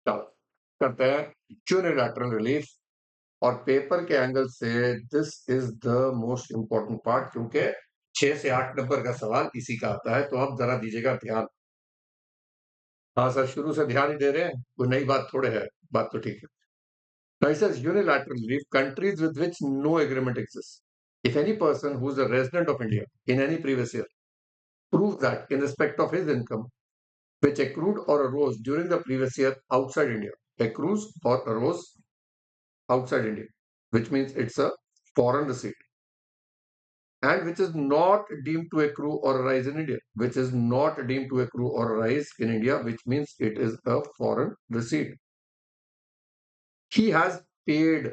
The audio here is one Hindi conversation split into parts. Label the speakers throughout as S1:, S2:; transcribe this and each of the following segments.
S1: करते हैं यूनिलैटरल रिलीफ। और पेपर के एंगल से this is the most important part, क्योंकि 6 से 8 नंबर का सवाल इसी का आता है, तो अब जरा दीजिएगा ध्यान। हाँ सर, शुरू से ध्यान ही दे रहे हैं, कोई नई बात थोड़े है, बात तो ठीक है। Now it says unilateral relief, countries with which no agreement exists. If any person who is a resident of India in any previous year proves that in respect of his income, which accrued or arose during the previous year outside India, accrues or arose outside India, which means it's a foreign receipt, and which is not deemed to accrue or arise in India, which is not deemed to accrue or arise in India, which means it is a foreign receipt. He has paid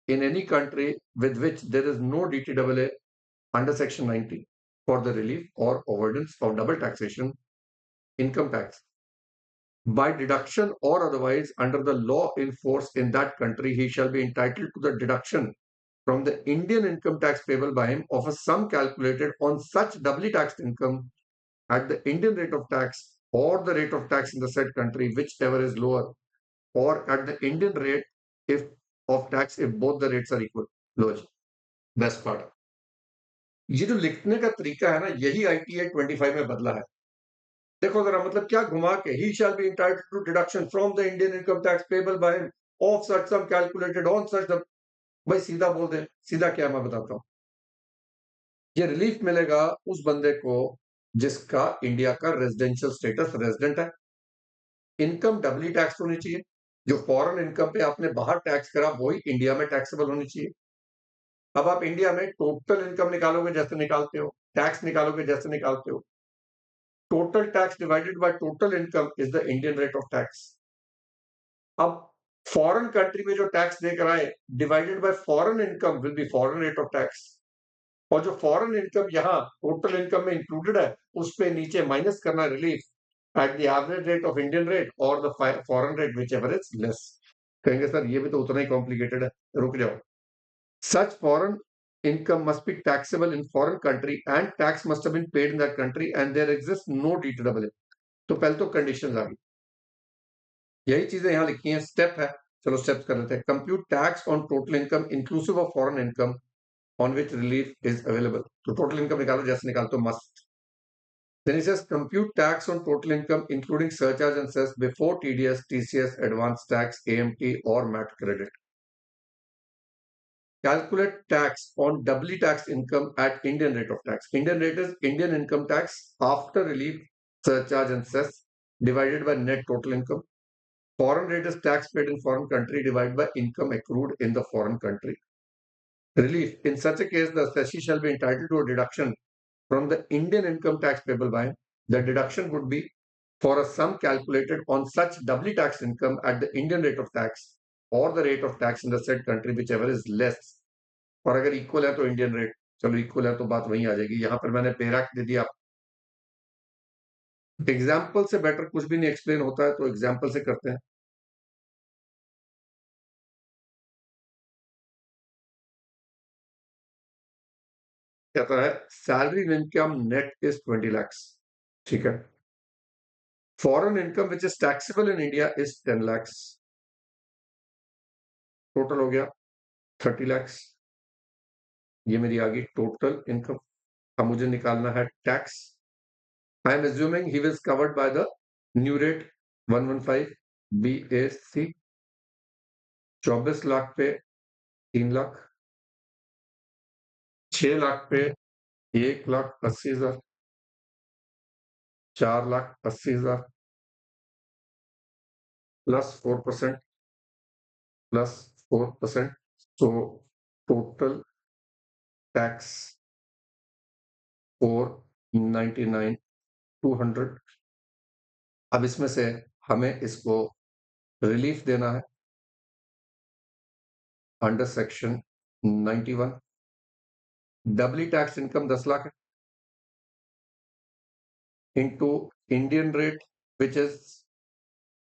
S1: in any country with which there is no DTAA under Section 90 for the relief or avoidance of double taxation, income tax, by deduction or otherwise under the law in force in that country, he shall be entitled to the deduction from the Indian income tax payable by him of a sum calculated on such doubly taxed income at the Indian rate of tax or the rate of tax in the said country, whichever is lower, or at the Indian rate if of tax if both the rates are equal. लो जी, बेस्ट पार्ट। ये जो लिखने का तरीका है ना, यही ITA 25 में बदला है। देखो जरा, मतलब क्या घुमा के, he shall be entitled to deduction from the Indian income tax payable by him of such sum calculated on such. भाई सीधा बोल दे, सीधा क्या मैं बताता हूँ। ये रिलीफ मिलेगा उस बंदे को जिसका इंडिया का रेजिडेंशियल स्टेटस रेजिडेंट है। इनकम डबली टैक्स होनी चाहिए। जो फॉरेन इनकम पे आपने बाहर टैक्स करा वही इंडिया में टैक्सेबल होनी चाहिए। अब आप इंडिया में टोटल इनकम निकालोगे जैसे निकालते हो, टैक्स निकालोगे जैसे निकालते हो, total tax divided by total income is the Indian rate of tax. अब फॉरेन कंट्री में जो टैक्स देकर आए divided by foreign income will be foreign rate of tax. और जो फॉरेन इनकम यहाँ टोटल इनकम में इंक्लूडेड है उस पे नीचे माइनस करना relief at the average rate of Indian rate और the foreign rate whichever is less. कहेंगे सर ये भी तो उतना ही कॉम्प्लिकेटेड है, रुक जाओ। सच foreign income must be taxable in foreign country and tax must have been paid in that country and there exists no DTAA। तो पहले तो कंडीशंस आ गई, यही चीजें यहां लिखी हैं, स्टेप है। चलो स्टेप्स कर लेते हैं। Compute tax on total income inclusive of foreign income on which relief is available. तो टोटल इनकम निकालो जैसे निकालते हो, must. Then it says compute tax on total income including surcharge and cess before TDS, TCS, advance tax, AMT or MAT credit. Calculate tax on doubly taxed income at Indian rate of tax. Indian rate is Indian income tax after relief, surcharge and cess divided by net total income. Foreign rate is tax paid in foreign country divided by income accrued in the foreign country. Relief. In such a case, the assessee shall be entitled to a deduction from the Indian income tax payable by him. The deduction would be for a sum calculated on such doubly taxed income at the Indian rate of tax or the rate of tax in the said country, whichever is less. और अगर इक्वल है तो इंडियन रेट। चलो इक्वल है तो बात वहीं आ जाएगी। यहां पर मैंने पेरैक दे दिया। एग्जाम्पल से बेटर कुछ भी नहीं एक्सप्लेन होता है, तो एग्जाम्पल से करते हैं। कहता है salary income net is 20 lakhs। ठीक है। Foreign income which is taxable in India is 10 lakhs। Total हो गया 30 lakhs। ये मेरी आ गई टोटल इनकम। अब मुझे निकालना है tax. I am assuming he is covered by the new rate 115 BAC। 24 lakh पे 3 लाख, 6 लाख पे 1,80,000, 4,80,000 +4% +4%। तो टोटल टैक्स 499,200। अब इसमें से हमें इसको रिलीफ देना है under section 91। Doubly tax income 10 lakh है into Indian rate which is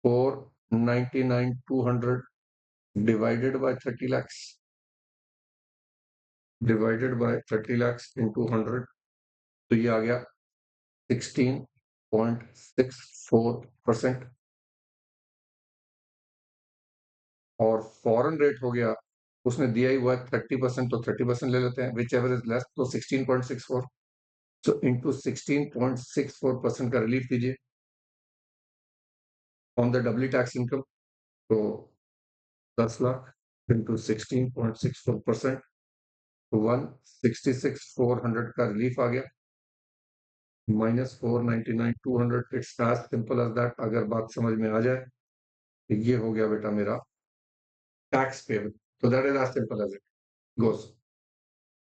S1: 499,200 divided by 30 lakhs divided by 30 lakhs into 100। तो ये आ गया 16.64%। और फॉरेन रेट हो गया, उसने दिया ही हुआ है 30%, तो 30% ले लेते हैं, विच एवर इज लेस, तो 16.64, सो इंटू 16.64% का रिलीफ दीजिए on the W tax income. तो 10 लाख इंटू 16.64%, 166,400 का रिलीफ आ गया, -499,200। It's as simple as that. अगर बात समझ में आ जाए तो ये हो गया बेटा मेरा tax payable. So that is as simple as it goes.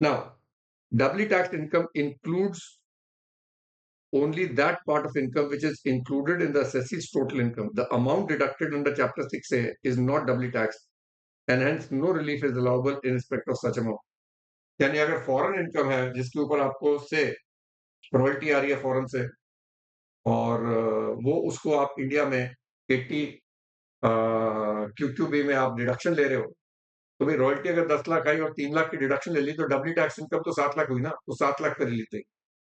S1: Now, doubly taxed income includes only that part of income which is included in the assessee's total income. The amount deducted under Chapter 6A is not doubly taxed, and hence no relief is allowable in respect of such amount. यानी अगर फॉरेन इनकम है जिसके ऊपर आपको से रॉयल्टी आ रही है फॉरेन से, और वो उसको आप इंडिया में 80 QQB में आप डिडक्शन ले रहे हो, तो भाई रॉयल्टी अगर 10 लाख आई और 3 लाख की डिडक्शन ले ली, तो डब्ल्यू टैक्स इनकम तो 7 लाख हुई ना, तो 7 लाख कर ली।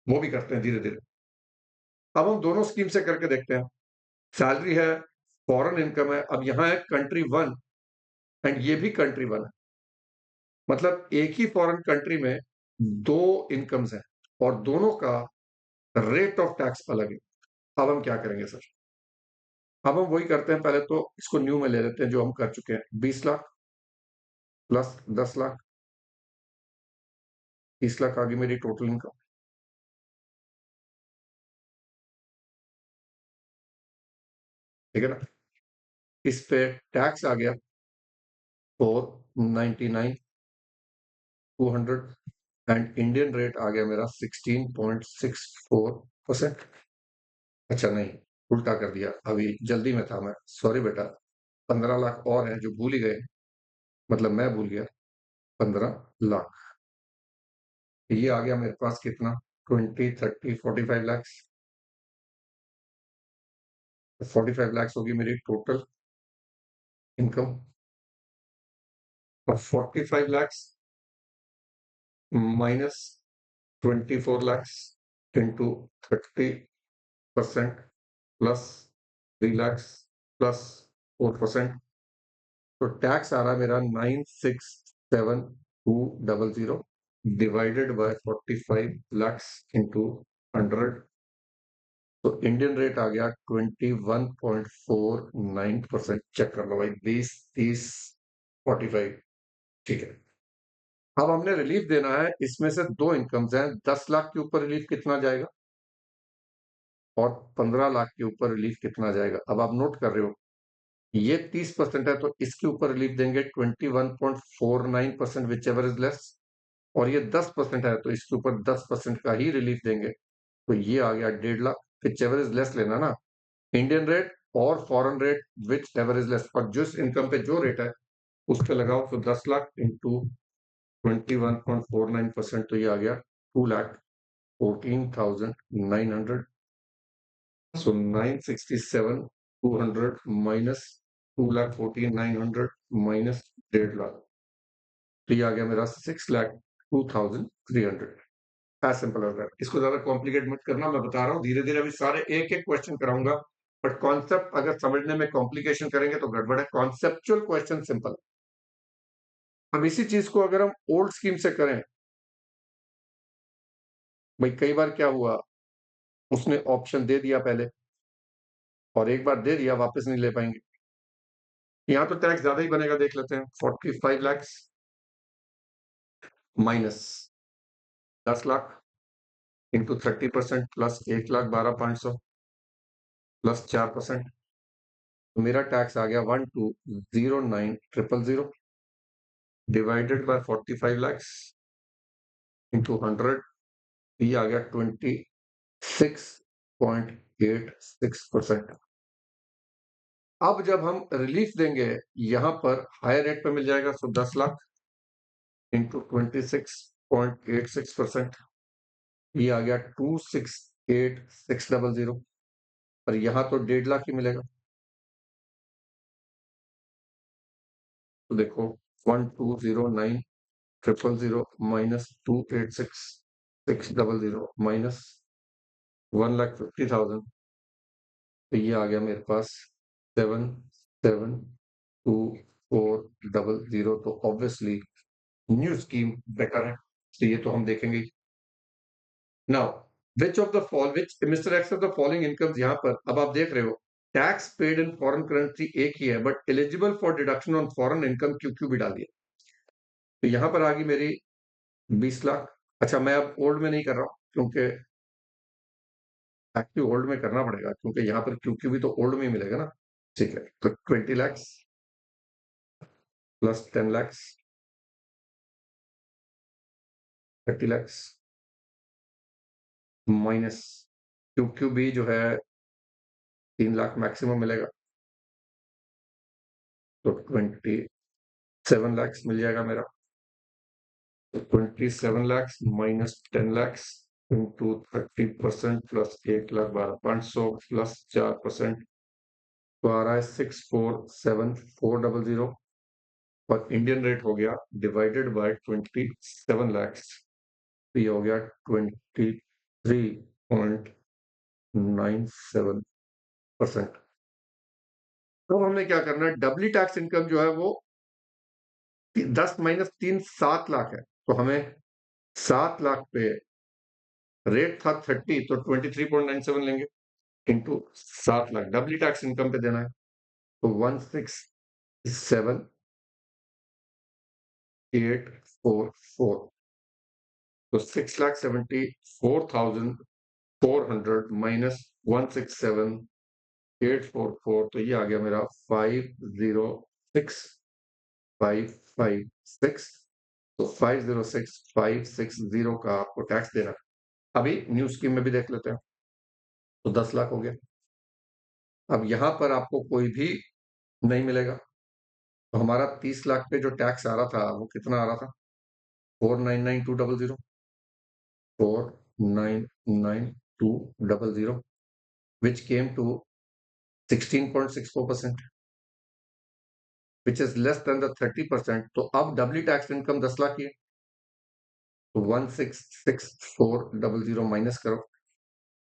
S1: वो भी करते हैं धीरे धीरे। अब हम दोनों स्कीम से करके देखते हैं। सैलरी है, फॉरेन इनकम है। अब यहाँ है कंट्री वन, एंड ये भी कंट्री वन है, मतलब एक ही फॉरेन कंट्री में दो इनकम्स हैं और दोनों का रेट ऑफ टैक्स अलग है। अब हम क्या करेंगे सर? अब हम वही करते हैं, पहले तो इसको न्यू में ले लेते हैं जो हम कर चुके हैं। 20 लाख प्लस 10 लाख, 30 लाख आ गई मेरी टोटल इनकम, ठीक है ना। इस पे टैक्स आ गया 499,200, एंड इंडियन रेट आ गया मेरा 16.64%। अच्छा नहीं, उल्टा कर दिया, अभी जल्दी में था मैं, सॉरी बेटा। 15 लाख और हैं जो भूल ही गए, मतलब मैं भूल गया। 15 लाख, ये आ गया मेरे पास कितना, 20, 30, 45 लैक्स। 45 लैक्स होगी मेरी टोटल इनकम, और 45 lakhs minus 24 lakhs into 30% plus 3 lakhs plus 4%, तो टैक्स आ रहा है मेरा 967200 डिवाइडेड बाय 45 लैक्स इंटू 100, तो इंडियन रेट आ गया 21.49%। चेक कर लो भाई, 20, 30, 45, ठीक है। अब हमने रिलीफ देना है, इसमें से दो इनकम्स हैं। 10 लाख के ऊपर रिलीफ कितना जाएगा और 15 लाख के ऊपर रिलीफ कितना जाएगा। अब आप नोट कर रहे हो, ये 30% है तो इसके ऊपर रिलीफ देंगे 21.49%, विच एवर इज लेस। और ये 10% है तो इसके ऊपर 10% का ही रिलीफ देंगे, तो ये आ गया 1.5 lakh. Which ever is less लेना ना, इंडियन रेट और foreign rate whichever is less, और जिस इनकम पे जो रेट है उस पे लगाओ। तो 10 लाख इंटू 21.49%, तो ये आ गया 2,14,900। So 967,200 minus 2,14,900 minus 1.5 लाख, तो ये आ गया मेरा 6,02,300। As simple as that. इसको ज्यादा कॉम्प्लिकेट मत करना, मैं बता रहा हूँ धीरे धीरे। अभी सारे एक एक क्वेश्चन कराऊंगा, बट कॉन्सेप्ट अगर समझने में कॉम्प्लिकेशन करेंगे तो गड़बड़ है। Conceptual question simple. अब इसी चीज को अगर हम ओल्ड स्कीम से करें, भाई कई बार क्या हुआ, उसने ऑप्शन दे दिया पहले, और एक बार दे दिया वापस नहीं ले पाएंगे। यहाँ तो टैक्स ज्यादा ही बनेगा, देख लेते हैं। 45 lakhs minus 10 lakh into 30% plus 1,12,500 plus 4%, तो मेरा टैक्स आ गया 1209,000 डिवाइडेड बाय 45 लैक्स इंटू 100, ये आ गया 26.86%। अब जब हम रिलीफ देंगे यहां पर हायर रेट पे मिल जाएगा, सो 10 लाख इंटू 26.86%, ये आ गया 268,600, और यहां तो 1.5 लाख ही मिलेगा। तो देखो 1209,000 माइनस 286,600 माइनस 1,50,000, तो ये आ गया मेरे पास 7,724 400, तो ऑब्वियसली न्यू स्कीम बेटर है, तो ये तो हम देखेंगे। Now which mister x of the following incomes, यहाँ पर अब आप देख रहे हो tax paid in foreign currency एक ही है, but eligible for deduction on foreign income Q Q भी डालिए। तो यहाँ पर आ गई मेरी 20 लाख। अच्छा, मैं अब ओल्ड में नहीं कर रहा हूँ क्योंकि एक्टिव ओल्ड में करना पड़ेगा, क्योंकि यहाँ पर क्यू क्यू भी तो ओल्ड में ही मिलेगा ना। ठीक है, तो 20 lakhs plus 10 lakhs 30 lakhs minus Q Q भी जो है 3 लाख मैक्सिमम मिलेगा, तो 27 lakhs मिल जाएगा मेरा। तो 27 lakhs minus 10 lakhs into 30% plus 1,12,500 plus 4%, तो आ रहा है 647,400, और इंडियन रेट हो गया डिवाइडेड बाय 27 lakhs, तो ये हो गया 23.97%। तो हमने क्या करना है, डबली टैक्स इनकम जो है वो 10 - 3 7 लाख है, तो हमें 7 लाख पे रेट था 30, तो 23.97 लेंगे इंटू 7 लाख डबली टैक्स इनकम पे देना है, तो 167,844, तो 6,74,400 माइनस 167,844, तो ये आ गया मेरा 506,556, तो 506,560 का आपको टैक्स देना है। अभी न्यू स्कीम में भी देख लेते हैं, तो 10 लाख हो गया। अब यहां पर आपको कोई भी नहीं मिलेगा, तो हमारा 30 लाख पे जो टैक्स आ रहा था वो कितना आ रहा था, 499,200, 499,200, which came to 16.64%, which is less than the 30%। तो अब डबली टैक्स इनकम 10 लाख की है, तो 166400 माइनस करो,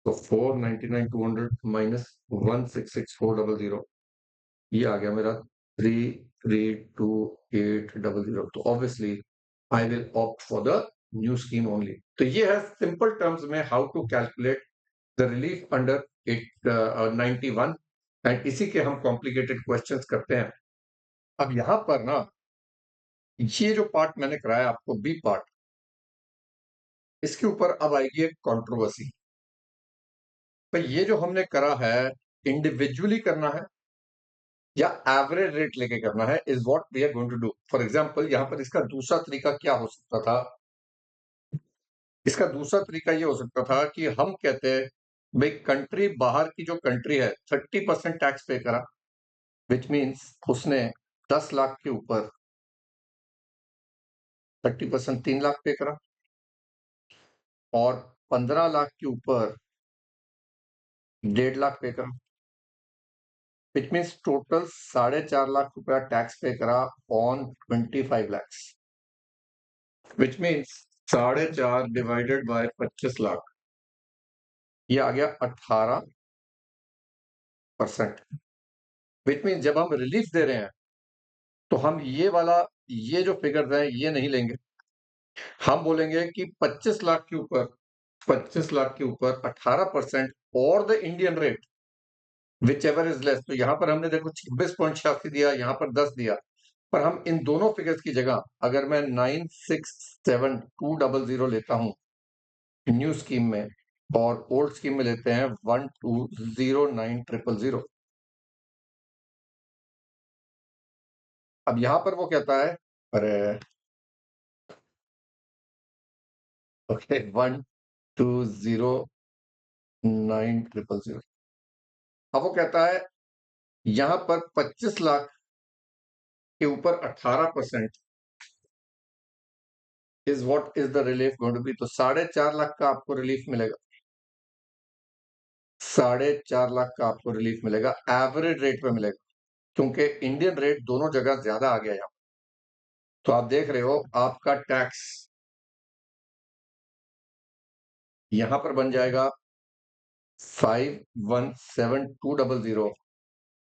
S1: तो 499,200 माइनस 166400, ये आ गया मेरा 332,800, तो obviously I will opt for the new scheme only. तो ये है सिंपल टर्म्स में how to calculate the relief under 91, and इसी के हम कॉम्प्लिकेटेड क्वेश्चंस करते हैं। अब यहां पर ना, ये जो पार्ट मैंने कराया आपको बी पार्ट, इसके ऊपर अब आएगी एक कंट्रोवर्सी। तो ये जो हमने करा है, इंडिविजुअली करना है या एवरेज रेट लेके करना है, is what we are going to do. For example, यहां पर इसका दूसरा तरीका क्या हो सकता था, इसका दूसरा तरीका ये हो सकता था कि हम कहते हैं भाई कंट्री, बाहर की जो कंट्री है 30% टैक्स पे करा, विच मीन्स उसने 10 लाख के ऊपर 30% 3 लाख पे करा, और 15 लाख के ऊपर 1.5 लाख पे करा, विच मीन्स टोटल 4.5 लाख रुपया टैक्स पे करा on 25 lakhs, which means 4.5 divided by 25 lakh, ये आ गया 18%, विच मीन्स जब हम रिलीफ दे रहे हैं तो हम ये वाला, ये जो फिगर है ये नहीं लेंगे, हम बोलेंगे कि 25 लाख के ऊपर 18% और the Indian rate whichever is less. तो यहां पर हमने देखो 26.86 दिया, यहां पर 10 दिया, पर हम इन दोनों फिगर्स की जगह अगर मैं 967,200 लेता हूं न्यू स्कीम में, और ओल्ड स्कीम में लेते हैं 120,900, अब यहां पर वो कहता है, अरे ओके, 120,900, अब वो कहता है यहां पर 25 लाख के ऊपर 18% is what is the relief going to be. तो 4.5 लाख का आपको रिलीफ मिलेगा, 4.5 लाख का आपको रिलीफ मिलेगा, एवरेज रेट पे मिलेगा, क्योंकि इंडियन रेट दोनों जगह ज्यादा आ गया यहाँ। तो आप देख रहे हो आपका टैक्स यहां पर बन जाएगा 517,200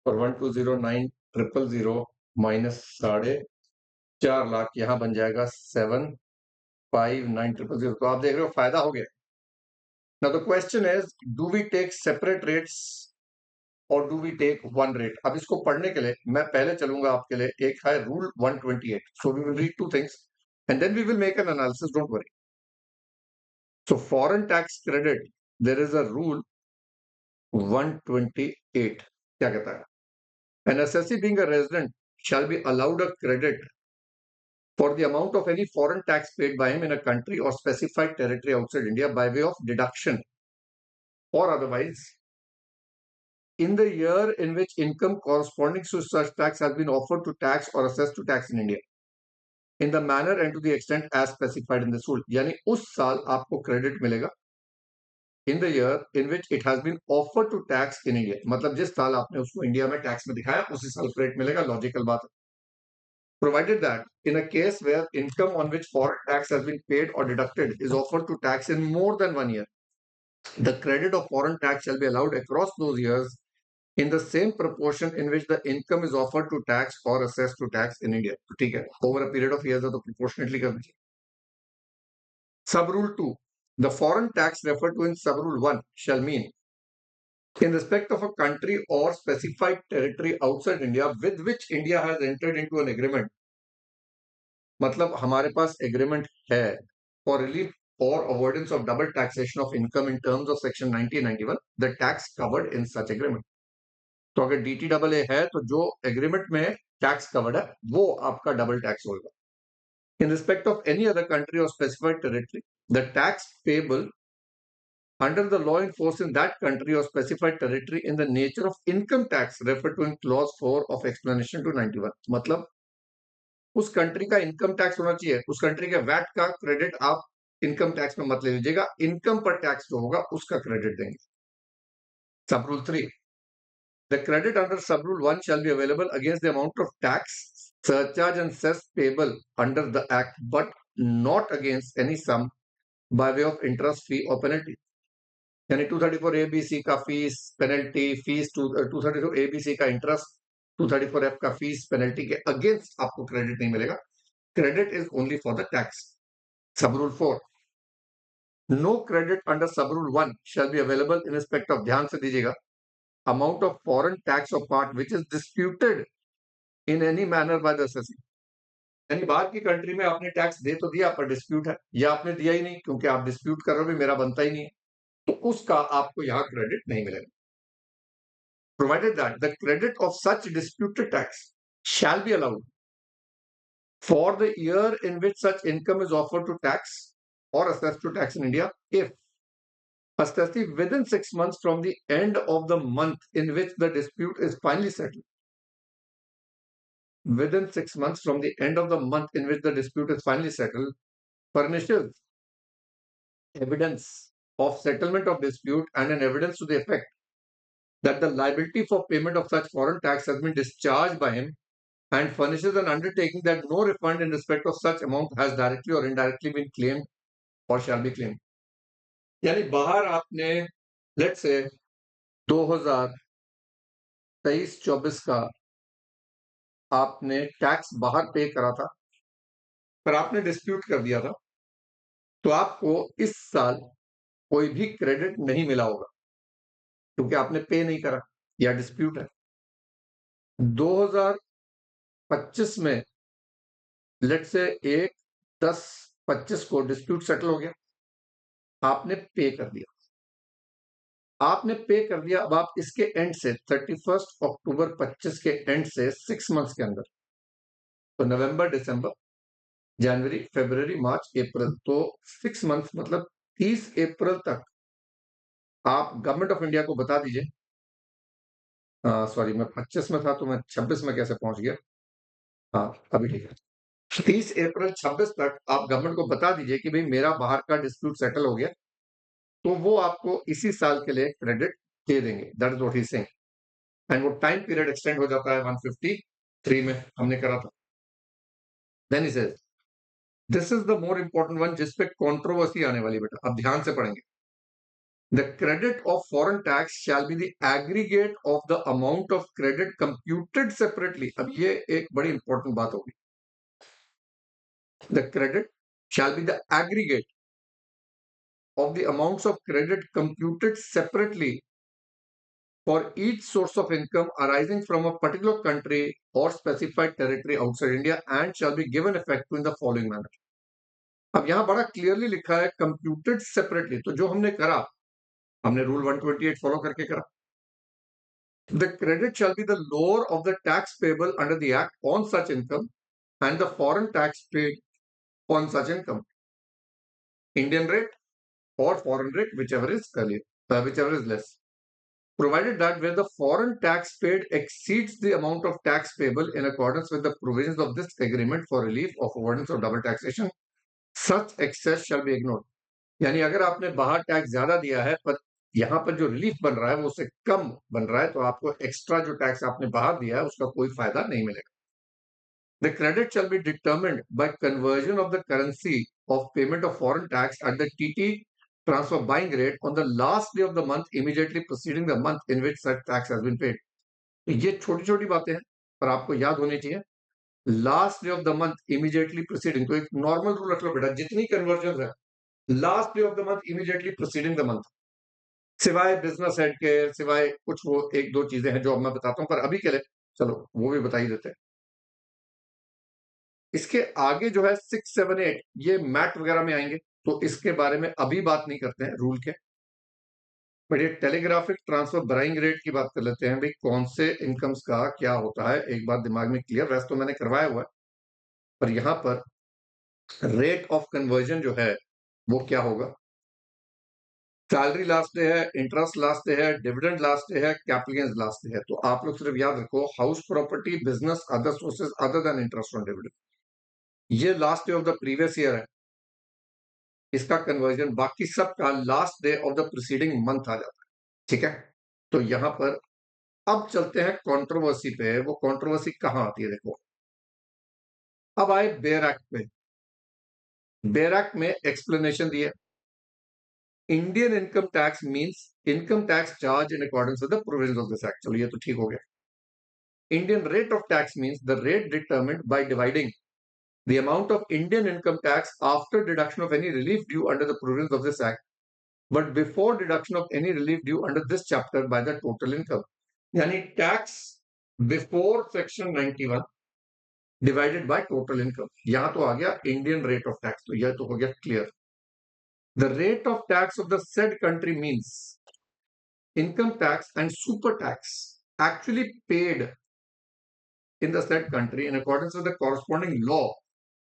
S1: और 120,900 -4.5 लाख, यहां बन जाएगा 759,000। तो आप देख रहे हो फायदा हो गया। Now the question is, do we take separate rates और do we take one rate? अब इसको पढ़ने के लिए मैं पहले चलूंगा आपके लिए, एक है rule 128। So we will read two things and then we will make an analysis, don't worry. So foreign tax credit, there is a rule 128। क्या कहता है? An assessee being a resident shall be allowed a credit for the amount of any foreign tax paid by him in a country or specified territory outside India by way of deduction or otherwise in the year in which income corresponding to such tax has been offered to tax or assessed to tax in India in the manner and to the extent as specified in this rule। यानी उस साल आपको क्रेडिट मिलेगा in the year in which it has been offered to tax in India। मतलब जिस साल आपने उसको इंडिया में टैक्स में दिखाया उसी साल क्रेडिट मिलेगा। लॉजिकल बात है। Provided that in a case where income on which foreign tax has been paid or deducted is offered to tax in more than 1 year, the credit of foreign tax shall be allowed across those years in the same proportion in which the income is offered to tax or assessed to tax in India। तो ठीक है, over a period of years तो proportionately कर दीजिए। Sub rule 2, the foreign tax referred to in sub rule 1 shall mean in respect of a country or specified territory outside India with which India has entered into an agreement। मतलब हमारे पास एग्रीमेंट है फॉर रिलीफ और avoidance of double taxation of income in terms of section 1991, the tax covered in such agreement. तो अगर DTAA है तो जो एग्रीमेंट में टैक्स कवर्ड है वो आपका डबल टैक्स होगा। In respect of any other country और specified territory, the tax payable under the law in force in that country or specified territory in the nature of income tax referred to in clause 4 of explanation to 91। मतलब उस कंट्री का इनकम टैक्स होना चाहिए, उस कंट्री के वैट का क्रेडिट आप इनकम टैक्स में मत ले लीजिएगा, इनकम पर टैक्स जो होगा उसका क्रेडिट देंगे। सब rule 3, the credit under sub rule 1 shall be available against the amount of tax, surcharge and cess payable under the act but not against any sum by way of interest, fee or penalty। यानी 234 ABC का फीस पेनल्टी फीस, 234 ABC का इंटरेस्ट, 234 F का फीस पेनल्टी के अगेंस्ट आपको क्रेडिट नहीं मिलेगा। Credit is only for the tax. सब rule 4, no credit under sub rule 1 shall be available in respect of, ध्यान से दीजिएगा, amount of foreign tax of part which is disputed in any manner by the assessee. यानी बाहर की कंट्री में आपने टैक्स दे तो दिया पर डिस्प्यूट है, या आपने दिया ही नहीं क्योंकि आप डिस्प्यूट कर रहे हो भी मेरा बनता ही नहीं है, तो उसका आपको यहां क्रेडिट नहीं मिलेगा। Provided that the credit of such disputed tax shall be allowed for the year in which such income is offered to tax or assessed to tax in India if assessee within 6 months from the end of the month in which the dispute is finally settled, within 6 months from the end of the month in which the dispute is finally settled, furnishes evidence of settlement of dispute and an evidence to the effect that the liability for payment of such foreign tax has been discharged by him, and furnishes an undertaking that no refund in respect of such amount has directly or indirectly been claimed or shall be claimed। यानी बाहर आपने लेट्स से 2023-24 का आपने टैक्स बाहर पे करा था पर आपने डिस्प्यूट कर दिया था, तो आपको इस साल कोई भी क्रेडिट नहीं मिला होगा क्योंकि आपने पे नहीं करा या डिस्प्यूट है। 2025 में लेट से 1/10/25 को डिस्प्यूट सेटल हो गया, आपने पे कर दिया, आपने पे कर दिया। अब आप इसके एंड से 31 अक्टूबर 25 के एंड से 6 मंथ्स के अंदर, तो नवंबर, दिसंबर, जनवरी, फरवरी, मार्च, अप्रैल, तो 6 मंथ्स मतलब 30 अप्रैल तक आप गवर्नमेंट ऑफ इंडिया को बता दीजिए। सॉरी, मैं 25 में था तो मैं 26 में कैसे पहुंच गया। हाँ, अभी ठीक है। 30 अप्रैल 26 तक आप गवर्नमेंट को बता दीजिए कि भाई मेरा बाहर का डिस्प्यूट सेटल हो गया, तो वो आपको इसी साल के लिए क्रेडिट दे देंगे। That is what he is saying. And वो टाइम पीरियड एक्सटेंड हो जाता है 153 में हमने करा था। Then he says this is the more important one जिस पे कंट्रोवर्सी आने वाली बेटा, अब ध्यान से पढ़ेंगे। The credit of foreign tax shall be the aggregate of the amount of credit computed separately. अब ये एक बड़ी इंपॉर्टेंट बात होगी. The credit shall be the aggregate of the amounts of credit computed separately for each source of income arising from a particular country or specified territory outside India and shall be given effect to in the following manner. अब यहां बड़ा क्लियरली लिखा है कंप्यूटेड सेपरेटली. तो जो हमने करा, हमने रूल 128 फॉलो करके करा. The credit shall be the lower of the tax payable under the act on such income and the foreign tax paid on such income, Indian rate or foreign rate, whichever is less, provided that where the foreign tax paid exceeds the amount of tax payable in accordance with the provisions of this agreement for relief of avoidance of double taxation, such excess shall be ignored. यानी अगर आपने बाहर टैक्स ज्यादा दिया है पर यहाँ पर जो रिलीफ बन रहा है वो उससे कम बन रहा है, तो आपको एक्स्ट्रा जो टैक्स आपने बाहर दिया है उसका कोई फायदा नहीं मिलेगा. The credit shall be determined by conversion of the currency of payment of foreign tax at the TT transfer buying rate on the last day of the month immediately preceding the month in which such tax has been paid. ये छोटी छोटी बातें हैं पर आपको याद होनी चाहिए. Last day of the month immediately preceding, तो एक नॉर्मल रूल रख लो बेटा, जितनी कन्वर्जन है last day of the month immediately preceding the month, सिवाय बिजनेस हेड के, सिवाय कुछ वो एक दो चीजें हैं जो अब मैं बताता हूं, पर अभी के लिए चलो वो भी बता ही देते हैं. इसके आगे जो है 6, 7, 8 ये मैट वगैरह में आएंगे, तो इसके बारे में अभी बात नहीं करते हैं रूल के. बट ये टेलीग्राफिक ट्रांसफर बराइंग रेट की बात कर लेते हैं. भाई कौन से इनकम्स का क्या होता है, एक बात दिमाग में क्लियर. वैसे तो मैंने करवाया हुआ है, पर यहां पर रेट ऑफ कन्वर्जन जो है वो क्या होगा. सैलरी लास्ट डे है, इंटरेस्ट लास्ट डे है, डिविडेंड लास्ट डे है, कैपिटल गेन्स लास्ट डे है. तो आप लोग सिर्फ याद रखो, house property, business, other sources other than interest on dividend, ये last day of the previous year है, इसका कन्वर्जन. बाकी सब का last day of the preceding month आ जाता है. ठीक है, तो यहां पर अब चलते हैं कंट्रोवर्सी पे. वो कंट्रोवर्सी कहां आती है, देखो. अब आए बेयर एक्ट पे. बेयर एक्ट में एक्सप्लेनेशन दी है. Indian income tax means income tax charge in accordance with the provisions of this act. चलो ये तो ठीक हो गया. Indian rate of tax means the rate determined by dividing the amount of Indian income tax after deduction of any relief due under the provisions of this act, but before deduction of any relief due under this chapter by the total income. यानी tax before section 91 divided by total income. यहां तो आ गया इंडियन रेट ऑफ टैक्स, तो यह तो हो गया clear. The rate of tax of the said country means income tax and super tax actually paid in the said country in accordance with the corresponding law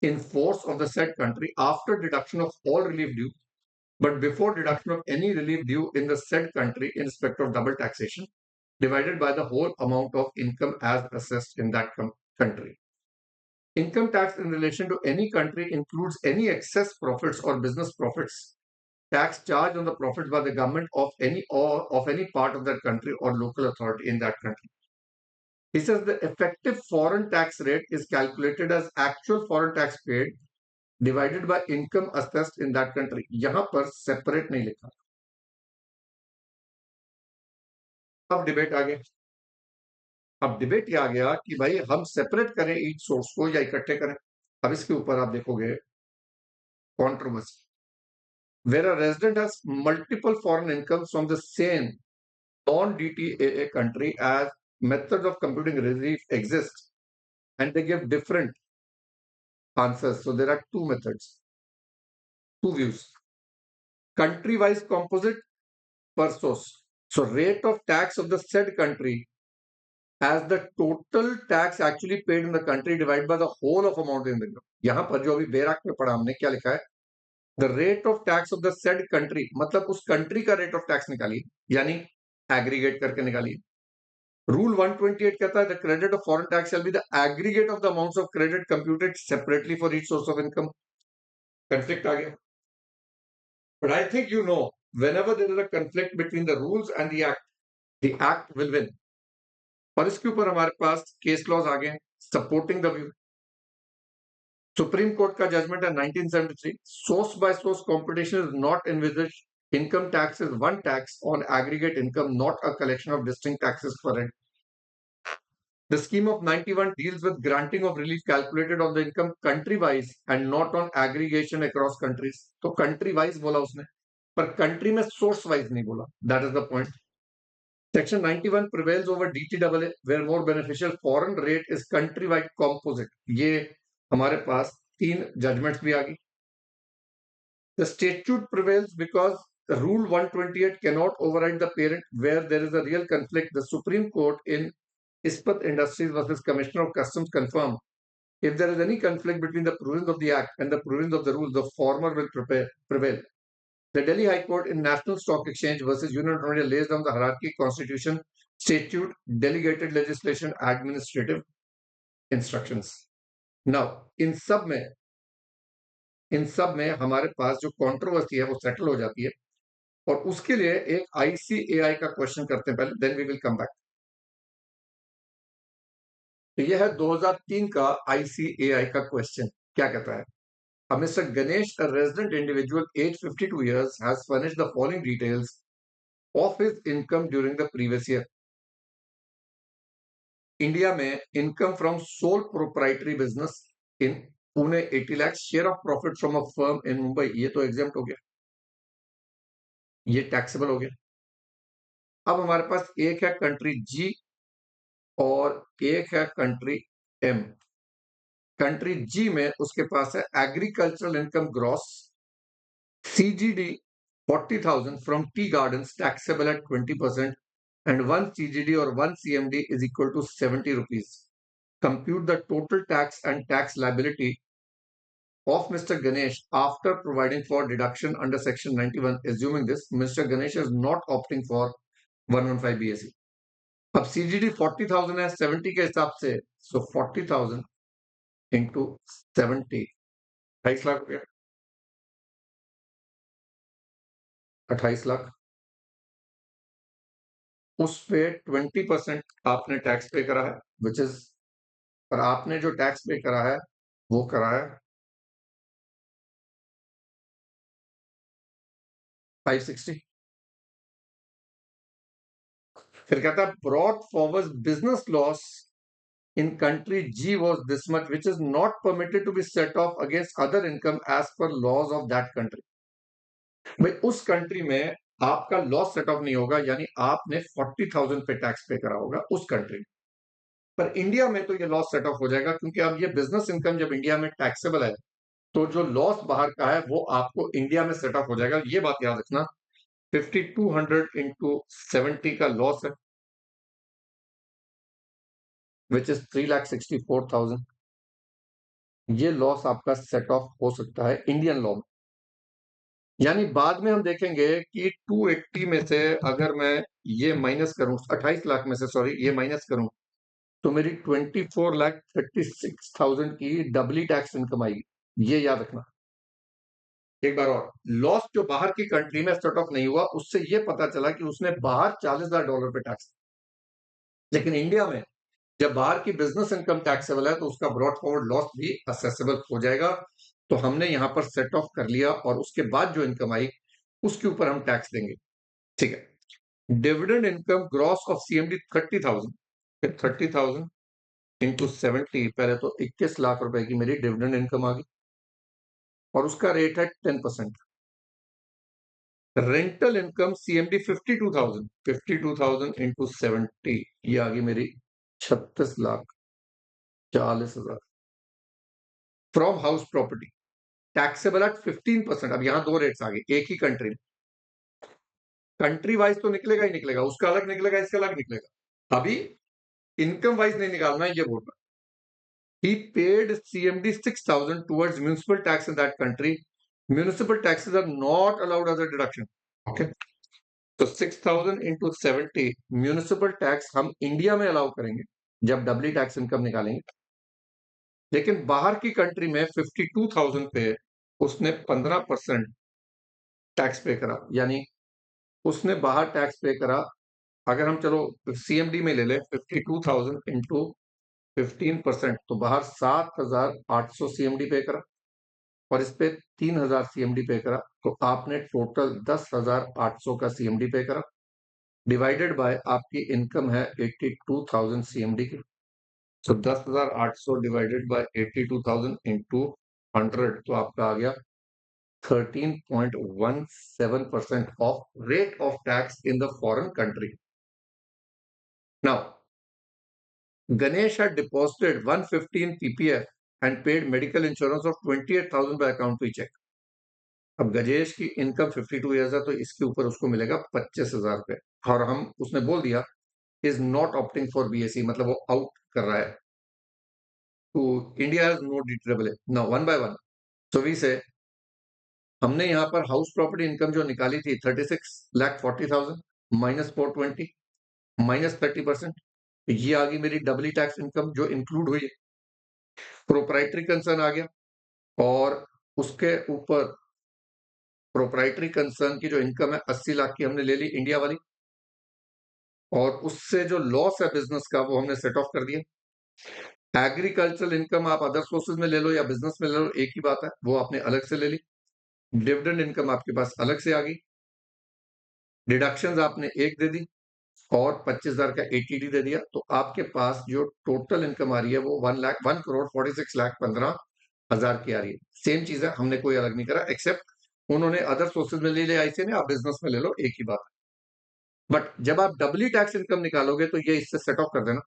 S1: in force of the said country after deduction of all relief due, but before deduction of any relief due in the said country in respect of double taxation, divided by the whole amount of income as assessed in that country. Income tax in relation to any country includes any excess profits or business profits, tax charged on the profits by the government of any part of that country or local authority in that country. He says the effective foreign tax rate is calculated as actual foreign tax paid divided by income assessed in that country. यहां पर सेपरेट नहीं लिखा. अब डिबेट आ गया. अब डिबेट ये आ गया कि भाई हम सेपरेट करें ईच सोर्स को या इकट्ठे करें. अब इसके ऊपर आप देखोगे controversy. Where a resident has multiple foreign incomes from the same non-DTAA country, as methods of computing relief exist and they give different answers. So there are two methods, two views. Country-wise composite per source. So rate of tax of the said country as the total tax actually paid in the country divided by the whole of amount in the country. यहां पर जो अभी बेराक में पढ़ा हमने, क्या लिखा है, the rate of tax of the said country, मतलब उस कंट्री का रेट ऑफ टैक्स निकालिए, यानी एग्रीगेट करके निकालिए. रूल 128 कहता है the credit of foreign tax shall be the aggregate of the amounts of credit computed separately for each source of income. Conflict आ गया. But I think you know, whenever there is a conflict between the rules and the act will win. और इसके ऊपर हमारे पास केस लॉज आ गए supporting the view. Supreme court का जजमेंट है 1973. Source by source competition is not envisaged Income tax is one tax on aggregate income, not a collection of distinct taxes for it. The scheme of 91 deals with granting of relief calculated on the income country wise and not on aggregation across countries. तो country wise बोला उसने, पर country में source wise नहीं बोला. That is the point. Section 91 prevails over DTAA, where more beneficial foreign rate is country-wide composite. ये हमारे पास 3 judgments भी आ गई. The statute prevails because the Rule 128 cannot override the parent where there is a real conflict. The Supreme Court in Ispat Industries versus Commissioner of Customs confirmed if there is any conflict between the provisions of the Act and the provisions of the rule, the former will prevail. The Delhi High Court in National Stock Exchange versus Union of India lays down the hierarchy, constitution, statute, delegated legislation, administrative instructions. Now, इन सब में हमारे पास जो कंट्रोवर्सी है वो सेटल हो जाती है और उसके लिए एक आईसीएआई का क्वेश्चन करते हैं पहले, then we will come back. तो यह है 2003 का आईसीएआई का क्वेश्चन. क्या कहता है? Mr. Ganesh, a resident individual aged 52 years, has furnished the following details of his income during the previous year. India में income from sole proprietary business in Pune 80 lakh, share of profit from a firm in Mumbai, ये तो एग्जाम्प्ट हो गया, ये टैक्सेबल हो गया. अब हमारे पास एक है कंट्री जी और एक है कंट्री एम. कंट्री जी में उसके पास है agricultural income gross CGD 40,000 from tea gardens taxable at 20% and one CGD or one CMD is equal to 70 rupees. Compute the total tax and tax liability of Mr. Ganesh after providing for deduction under section 91. Assuming this, Mr. Ganesh is not opting for 115 BSE. अब CGD 40,000 है 70 के हिसाब से, so 40,000 into 70 28 लाख हो गया. 28 लाख, उस पे 20% आपने टैक्स पे करा है, विच इज, पर आपने जो टैक्स पे करा है वो करा है 560. फिर कहता है brought forward business loss in country G was this much which is not permitted to be set off against other income as per laws of that country. भाई उस कंट्री में आपका लॉस सेट ऑफ नहीं होगा, यानी आपने 40,000 पे टैक्स पे करा होगा उस कंट्री में, पर इंडिया में तो ये लॉस सेट ऑफ हो जाएगा क्योंकि अब ये बिजनेस इनकम जब इंडिया में टैक्सेबल है तो जो लॉस बाहर का है वो आपको इंडिया में सेट ऑफ हो जाएगा. ये बात याद रखना. 5200 इंटू 70 का लॉस है विच इज 3,64,000. ये लॉस आपका सेट ऑफ हो सकता है इंडियन लॉ में. यानी बाद में हम देखेंगे कि 280 में से अगर मैं ये माइनस करूं, 28 लाख में से सॉरी ये माइनस करूं, तो मेरी 24,36,000 की डबली टैक्स इनकम आएगी. ये याद रखना. एक बार और, लॉस जो बाहर की कंट्री में सेट ऑफ नहीं हुआ उससे ये पता चला कि उसने बाहर $40,000 पे टैक्स, लेकिन इंडिया में जब बाहर की बिजनेस इनकम टैक्सेबल है तो उसका ब्रॉड फॉरवर्ड लॉस भी असेसेबल हो जाएगा. तो हमने यहां पर सेट ऑफ कर लिया और उसके बाद जो इनकम आई उसके ऊपर हम टैक्स देंगे. ठीक है. Dividend income gross of CMD 30,000, 30,000 into 70, पहले तो 21 लाख रुपए की मेरी डिविडेंड इनकम आ गई और उसका रेट है 10%. रेंटल इनकम CMD 52,000, 52,000 इंटू 70, ये आ गई मेरी 36,40,000. From house property taxable at 15%. अब यहां दो रेट्स आ गए एक ही कंट्री में. कंट्री वाइज तो निकलेगा ही निकलेगा, उसका अलग निकलेगा इसका अलग निकलेगा. अभी इनकम वाइज नहीं निकालना है, ये बोल रहा. He paid CMD 6,000 towards municipal tax in that country. Municipal taxes are not allowed as a deduction. Okay. तो 6,000 इंटू 70 म्यूनिसिपल टैक्स हम इंडिया में अलाउ करेंगे जब डबली टैक्स इनकम निकालेंगे, लेकिन बाहर की कंट्री में 52,000 पे उसने 15% टैक्स पे करा, यानी उसने बाहर टैक्स पे करा. अगर हम चलो CMD में ले लें 52,000 इंटू 15%, तो बाहर 7,800 CMD पे करा. और इस पे 3000 सीएमडी पे करा, तो आपने टोटल 10,800 का सीएमडी पे करा, डिवाइडेड बाय आपकी इनकम है 82,000 सीएमडी की। तो 10,800 डिवाइडेड बाय 82,000 इंटू 100, तो आपका आ गया 13.17% of rate of tax in the foreign country. Now, Ganesh had deposited 115 PPF and paid medical insurance of 28,000 by account to check. अब गजेश की इनकम 52 ईयर्स है, तो इसके ऊपर उसको मिलेगा 25,000 रुपए, और हम उसने बोल दिया is not opting for BSE, मतलब वो आउट कर रहा है। तो इंडिया हैज नो डिटेरेबल now one by one. So we say हमने यहाँ पर हाउस प्रॉपर्टी इनकम जो निकाली थी 36,40,000 माइनस 420 माइनस 30%, ये आ गई मेरी डबली टैक्स इनकम जो इंक्लूड हुई है। प्रोप्राइटरी कंसर्न आ गया, और उसके ऊपर प्रोप्राइटरी कंसर्न की जो इनकम है 80 लाख की हमने ले ली इंडिया वाली, और उससे जो लॉस है बिजनेस का वो हमने सेट ऑफ कर दिया। एग्रीकल्चरल इनकम आप अदर सोर्सेज में ले लो या बिजनेस में ले लो, एक ही बात है, वो आपने अलग से ले ली। डिविडेंड इनकम आपके पास अलग से आ गई, डिडक्शंस आपने एक दे दी, और 25,000 का एटीडी दे दिया, तो आपके पास जो टोटल इनकम आ रही है वो 1,46,15,000 की आ रही है। सेम चीज है, हमने कोई अलग नहीं करा, एक्सेप्ट उन्होंने अदर सोर्सेज में ले लिया, ऐसे नहीं आप बिजनेस में ले लो, एक ही बात है। बट जब आप डबली टैक्स इनकम निकालोगे तो ये इससे सेट ऑफ कर देना,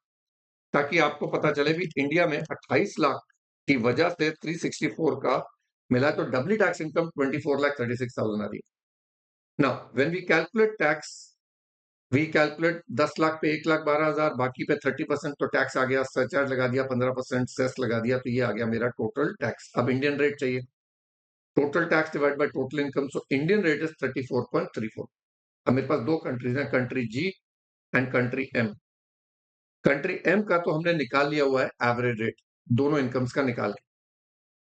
S1: ताकि आपको पता चले भी इंडिया में 28 लाख की वजह से 364 का मिला, तो डबली टैक्स इनकम 24,36,000 आ रही है। Now when we calculate tax, we calculate 10 lakh पे 1,12,000, बाकी पे 30%, तो टैक्स आ गया, सरचार्ज लगा दिया 15%, सेस लगा दिया, तो ये आ गया मेरा टोटल टैक्स। अब इंडियन रेट चाहिए, total tax divide by total income, so Indian rate is 34.34। अब मेरे पास दो कंट्रीज हैं, country G and country M. Country M का तो हमने निकाल लिया हुआ है एवरेज रेट, दोनों इनकम्स का निकाल के।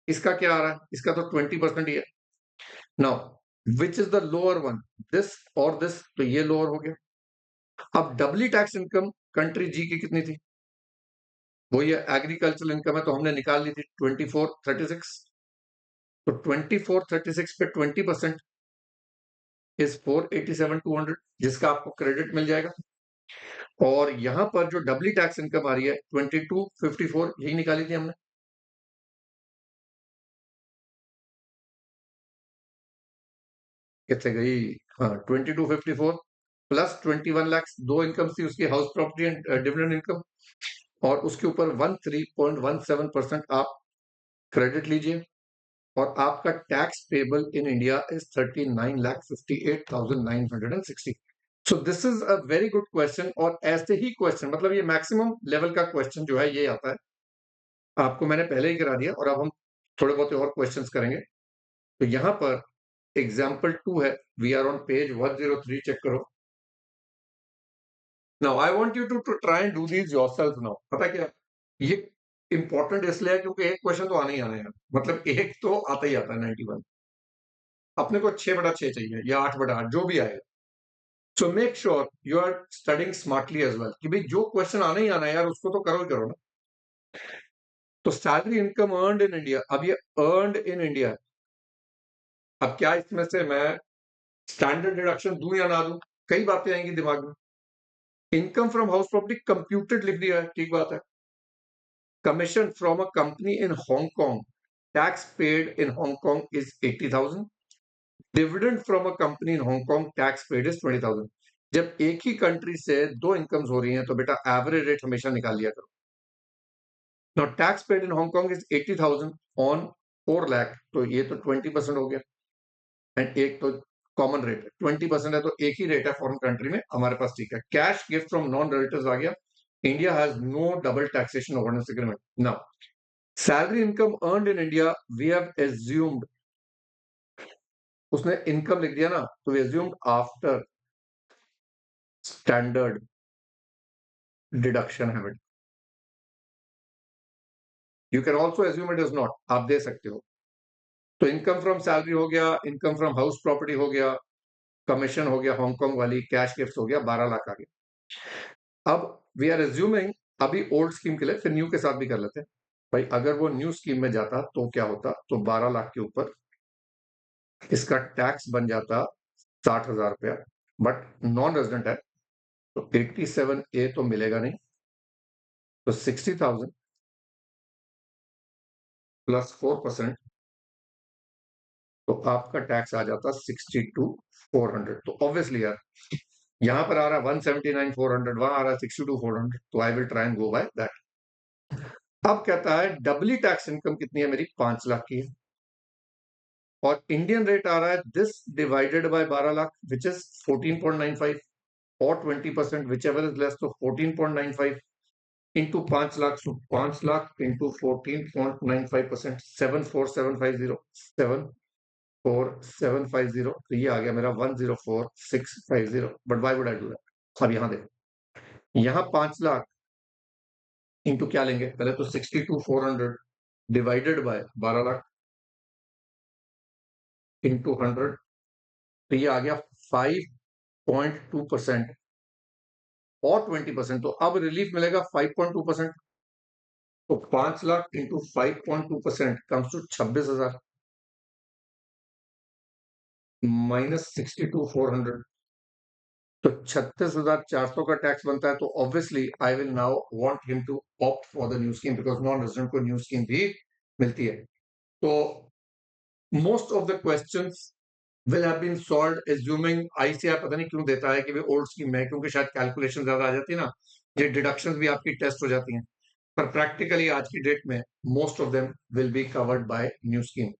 S1: इसका क्या आ रहा है, इसका तो 20% ही है। Now which is the lower one, this और दिस, तो ये लोअर हो गया। अब डबली टैक्स इनकम कंट्री जी की कितनी थी, वो ये एग्रीकल्चरल इनकम है, तो हमने निकाल ली थी 2436। तो 2436 पे 20% इज 487,200, जिसका आपको क्रेडिट मिल जाएगा। और यहां पर जो डबली टैक्स इनकम आ रही है 2254, यही निकाली थी हमने, कितने गई, हाँ 2254 प्लस 21 लाख, दो इनकम थी उसकी, house property and dividend income, और उसके ऊपर 13.17% आप क्रेडिट लीजिए, और आपका tax payable in India is 39,58,960। So this is a very good question, और ऐसे ही क्वेश्चन, मतलब ये मैक्सिमम लेवल का क्वेश्चन जो है ये आता है, आपको मैंने पहले ही करा दिया, और अब हम थोड़े बहुत और क्वेश्चंस करेंगे। तो यहां पर एग्जाम्पल 2 है, we are on page 103, check करो। Now I want you to try and do these yourself now. पता क्या, ये इंपॉर्टेंट इसलिए है क्योंकि एक क्वेश्चन तो आने ही आने हैं, मतलब एक तो आता ही आता है 91। अपने को 6/6 चाहिए या 8/8, जो भी आए। So make sure you are studying smartly as well, कि भाई जो क्वेश्चन आना ही आना है यार, उसको तो करो ही करो ना। तो salary income earned in India, अब ये अर्नड इन इंडिया, अब क्या इसमें से मैं स्टैंडर्ड डिडक्शन दूं या ना दूं, कई बातें आएंगी दिमाग में। Income from house property computed लिख दिया है, ठीक बात है। Commission from a company in Hong Kong, tax paid in Hong Kong is 80,000। Dividend from a company in Hong Kong, tax paid is 20,000। जब एक ही कंट्री से दो इनकम्स हो रही हैं, तो बेटा एवरेज रेट हमेशा निकाल लिया करो। Now tax paid in Hong Kong is 80,000 on 4 lakh, तो ये तो 20% हो गया, एंड एक तो कॉमन रेट है 20% है, तो एक ही रेट है फॉरेन कंट्री में हमारे पास, ठीक है। Cash gift from non relatives आ गया, India has no double taxation ordinance agreement. Now salary income earned in India, we have assumed, उसने इनकम लिख दिया ना, तो we assumed after standard deduction है। You can also assume it is not, आप दे सकते हो। तो इनकम फ्रॉम सैलरी हो गया, इनकम फ्रॉम हाउस प्रॉपर्टी हो गया, कमीशन हो गया हांगकांग वाली, कैश गिफ्ट हो गया, 12 लाख आ गया। अब वी आर एज्यूमिंग, अभी ओल्ड स्कीम के लिए, फिर न्यू के साथ भी कर लेते हैं। भाई अगर वो न्यू स्कीम में जाता तो क्या होता, तो 12 लाख के ऊपर इसका टैक्स बन जाता 60,000 रुपया, बट नॉन रेजिडेंट है तो 87A तो मिलेगा नहीं, तो 60,000 प्लस 4%, तो आपका टैक्स आ जाता 62,400। तो ऑब्वियसली यार यहां पर आ रहा है 179,400, वहां आ रहा है 62,400, तो I will try and go by that. अब कहता है डबली टैक्स इनकम कितनी है मेरी, 5 लाख की है, और इंडियन रेट आ रहा है this divided by 12 lakh which is 14.95, और 20% विच एवर इज लेस, तो 14.95 इंटू 5 लाख, सो 5 लाख इंटू 14.95%, 74750, 74750, तो ये आ गया मेरा 104,650। But why would I do that, अब यहां देखो, यहां 5 लाख इंटू क्या लेंगे, पहले तो 62,400 डिवाइडेड बाय 12 लाख इंटू 100, तो ये आ गया 5.2% और 20%, तो अब रिलीफ मिलेगा 5.2%, तो 5 lakh into 5.2% comes to 26,000 minus 62,400, तो 36,400 का टैक्स बनता है। तो obviously I will now want him to opt for the new scheme, because non resident को न्यू स्कीम भी मिलती है। तो most of the questions will have been solved assuming ICR, पता नहीं क्यों देता है कि वे ओल्ड स्कीम में है, क्योंकि शायद कैलकुलेशन ज्यादा आ जाती है ना, ये डिडक्शंस भी आपकी टेस्ट हो जाती हैं, पर प्रैक्टिकली आज की डेट में most of them will be covered by new scheme.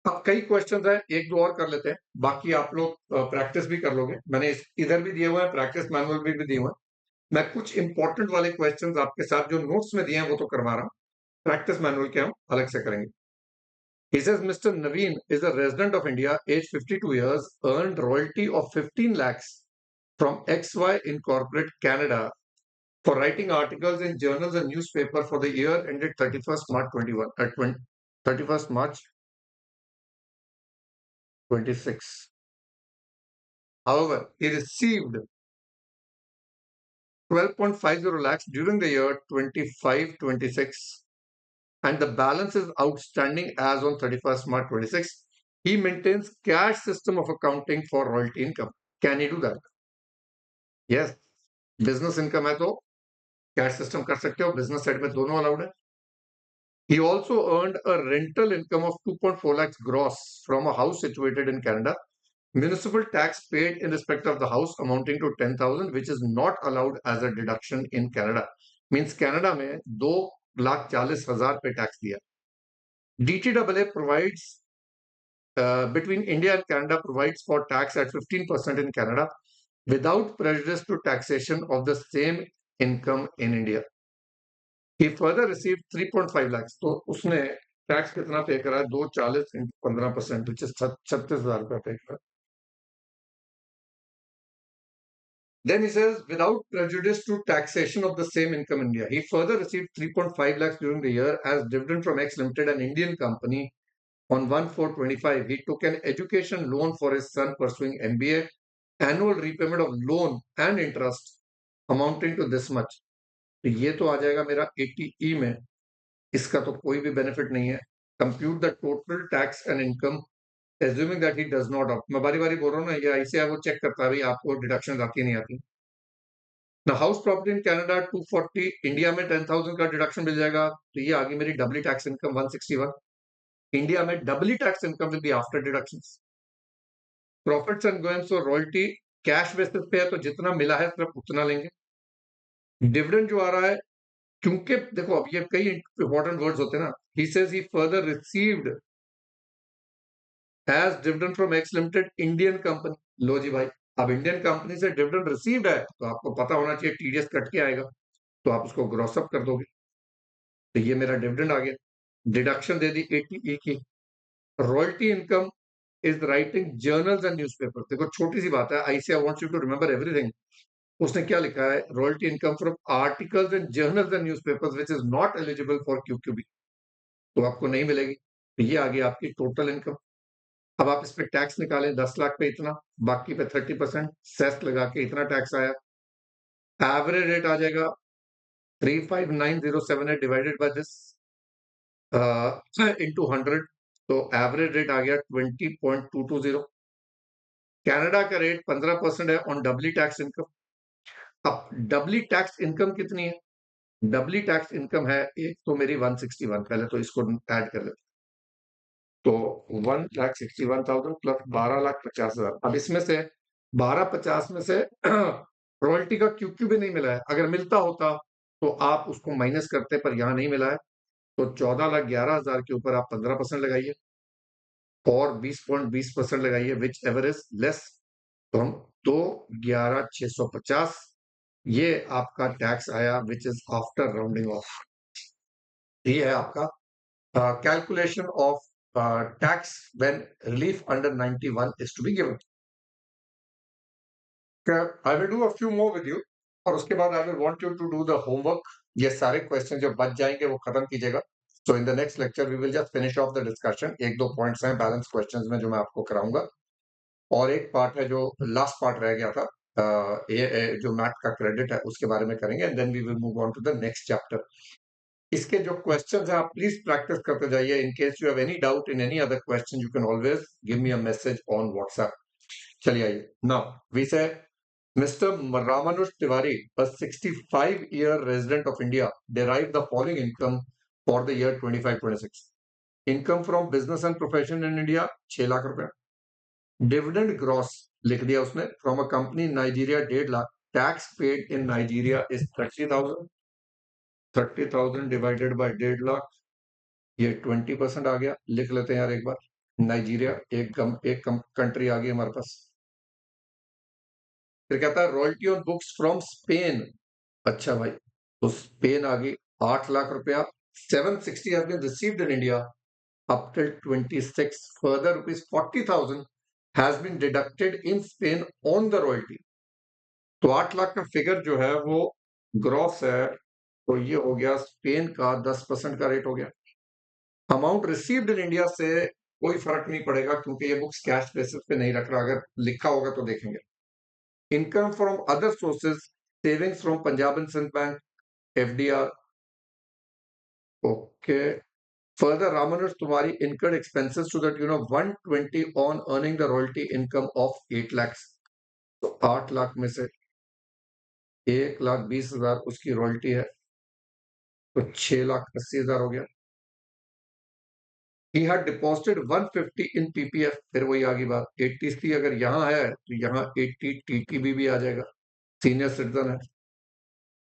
S1: अब कई क्वेश्चंस हैं, एक दो और कर लेते हैं, बाकी आप लोग प्रैक्टिस भी कर लोगे, मैंने इधर भी दिए हुए हैं, प्रैक्टिस मैनुअल भी दिए हुए हैं। मैं कुछ इंपॉर्टेंट वाले क्वेश्चंस आपके साथ जो नोट्स में दिए हैं वो तो करवा रहा हूँ, प्रैक्टिस मैनुअल के हम अलग से करेंगे। He says Mr. Naveen is a resident of India, age 52 years, earned royalty of 15 lakhs from XY Incorporate Canada for writing articles in journals and newspaper for the year ended 31st March 21, 31st March 26. However, he received 12.50 lakhs during the year 25-26, and the balance is outstanding as on 31st March 26. He maintains cash system of accounting for royalty income. Can he do that? Yes. Business income है तो कैश सिस्टम कर सकते हो, बिजनेस साइड में दोनों अलाउड है। He also earned a rental income of 2.4 lakhs gross from a house situated in Canada. Municipal tax paid in respect of the house amounting to 10,000, which is not allowed as a deduction in Canada. Means Canada में 2,40,000 पे टैक्स दिया। DTAA provides between India and Canada provides for tax at 15% in Canada without prejudice to taxation of the same income in India. He further received 3.5 lakhs. तो उसने टैक्स कितना पे करा है, 240 इंटू 15%, विच इज 36,000 रुपया पे करा। Then he says, without prejudice to taxation of the same income in India, he further received 3.5 lakhs during the year as dividend from X Limited, an Indian company. On 1/4/25, he took an education loan for his son pursuing MBA. Annual repayment of loan and interest amounting to this much. तो ये तो आ जाएगा मेरा 80E में, इसका तो कोई भी बेनिफिट नहीं है। Compute the total tax and income assuming that he does not opt. मैं बारी बारी बोल रहा हूँ ना, ये ऐसे है, वो चेक करता है भाई आपको डिडक्शन आती नहीं आती। ना house property in Canada 240, India में 10,000 का डिडक्शन मिल जाएगा, तो ये आ गई मेरी डबली टैक्स इनकम 161। इंडिया में doubly tax income will be after deductions. Profits and gains और रॉयल्टी कैश बेसिस पे है, तो जितना मिला है सिर्फ उतना लेंगे। डिविडेंड जो आ रहा है, क्योंकि देखो अब ये कई इंपॉर्टेंट वर्ड्स होते हैं ना, he says he further received as dividend from X limited Indian company. लो जी भाई, अब इंडियन कंपनी से डिविडेंड रिसीव्ड है तो आपको पता होना चाहिए टीडीएस कट के आएगा, तो आप उसको ग्रॉस अप कर दोगे, तो ये मेरा डिविडेंड आ गया। डिडक्शन दे दी 80E की। Royalty income is writing journals and newspaper. देखो छोटी सी बात है, ICI wants you to remember everything. उसने क्या लिखा है, royalty income from articles and journals and newspapers which is not eligible for QQB, तो आपको नहीं मिलेगी। तो ये आ गई आपकी टोटल इनकम। अब आप इस पे टैक्स निकालें, 10 लाख पे इतना, बाकी पे 30% सेस लगा के इतना टैक्स आया। एवरेज रेट आ जाएगा 35907 है डिवाइडेड बाय दिस इनटू 100, तो एवरेज रेट आ गया 20.220। कनाडा का रेट 15% है ऑन डबली टैक्स इनकम। अब डबली टैक्स इनकम कितनी है? डबली टैक्स इनकम है एक तो मेरी 161, पहले तो इसको ऐड कर लेते, तो 1,61,000 प्लस 12,50,000। अब इसमें से 12,50 में से रॉयल्टी का क्यू भी नहीं मिला है, अगर मिलता होता तो आप उसको माइनस करते, पर यहाँ नहीं मिला है, तो 14,11,000 के ऊपर आप 15% लगाइए और 20.20% लगाइए, विच एवर इज लेस। तो हम 2,11,650 ये आपका टैक्स आया, which is after rounding off. ये है आपका calculation of tax when relief under 91 is to be given. I will do a few more with you, और उसके बाद I will want you to do the homework। ये सारे क्वेश्चन जो बच जाएंगे वो खत्म कीजिएगा। So in the next lecture we will just finish off the discussion। एक दो पॉइंट्स हैं बैलेंस क्वेश्चंस में जो मैं आपको कराऊंगा, और एक पार्ट है जो लास्ट पार्ट रह गया था, जो मैथ का क्रेडिट है उसके बारे में करेंगे, and then we will move on to the next chapter. इसके जो क्वेश्चंस हैं आप प्लीज प्रैक्टिस करते जाइए। In case you have any doubt in any other question you can always give me a message on WhatsApp. चलिए आइए now we say Mr. Ramanuj Tiwari, a 65-year resident of India, derived the following income for the year 25-26. Income from business and profession in India 6 lakh रुपए। Dividend gross लिख दिया उसने from a company in Nigeria 1.5 lakh. Tax paid in Nigeria is 30,000। 30,000 divided by 1.5 lakh, ये 20% आ गया। लिख लेते हैं यार एक बार, नाइजीरिया एक कंट्री आ गई हमारे पास। फिर कहता है royalty on books from Spain. अच्छा भाई, तो स्पेन आ गई 8 लाख रुपया। 760 has been received in India up till 26। Further rupees 40,000 has been deducted in Spain on the royalty. तो 8 लाख का फिगर जो है वो ग्रॉस है, तो ये हो गया स्पेन का 10% का रेट हो गया। अमाउंट रिसीव्ड इन इंडिया से कोई फर्क नहीं पड़ेगा, क्योंकि ये बुक्स कैश बेसिस पे नहीं रख रहा, अगर लिखा होगा तो देखेंगे। Income from other sources, savings from Punjab and Sindh bank, FDR. Okay. Further Ramanuj तुम्हारी incurred expenses to the tune of 120 on earning the royalty income of 8 lakhs। तो 8 लाख में से 1,20,000 उसकी रॉयल्टी है, तो 6,80,000 हो गया। He had deposited 150 in PPF। फिर वही आगे बात, 80 अगर यहाँ है तो यहाँ 80 TTB भी आ जाएगा। सीनियर सिटीजन है,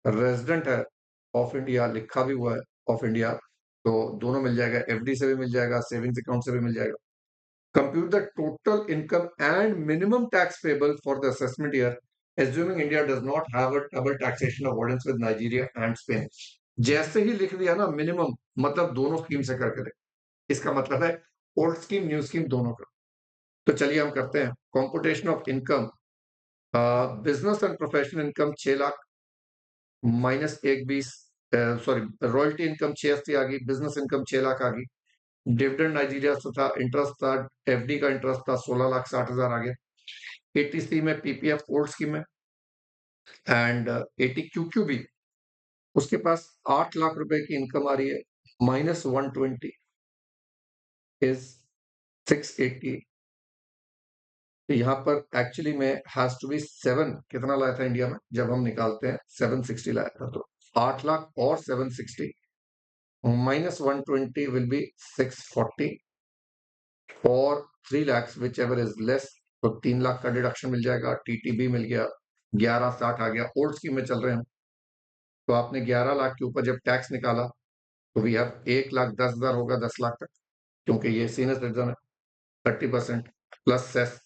S1: रेजिडेंट है ऑफ इंडिया, लिखा भी हुआ है ऑफ इंडिया, तो दोनों मिल जाएगा, एफडी से भी मिल जाएगा, सेविंग्स अकाउंट से भी मिल जाएगा। Compute the total income and minimum tax payable for the assessment year assuming India does not have a double taxation avoidance with Nigeria and Spain. जैसे ही लिख दिया ना मिनिमम, मतलब दोनों स्कीम से करके देख, इसका मतलब है ओल्ड स्कीम न्यू स्कीम दोनों का। तो चलिए हम करते हैं computation of income. Business and professional income 6 lakh minus 120, sorry royalty income 680 आ गई, बिजनेस इनकम 6 लाख आ गई। डिविडेंड नाइजीरिया से था, इंटरेस्ट था, एफडी का इंटरेस्ट था, 16,60,000 आ गया। 80C में पीपीएफ ओल्ड स्कीम है, एंड 80 भी उसके पास 8 लाख रुपए की इनकम आ रही है, माइनस 120 इज 680। तो यहाँ पर एक्चुअली में हैज टू बी 7, कितना लाया था इंडिया में जब हम निकालते हैं, 760 लाया था, तो 8 लाख और 760 माइनस 120 विल बी 640 और 3 lakhs which ever is less, तो 3 लाख का डिडक्शन मिल जाएगा। टीटीबी मिल गया, 1160 आ गया। ओल्ड स्कीम में चल रहे हैं, तो आपने 11 लाख के ऊपर जब टैक्स निकाला तो वी हैव 1,10,000 होगा 10 लाख तक, क्योंकि ये सीनियर सिटीजन है। 30% प्लस सेस।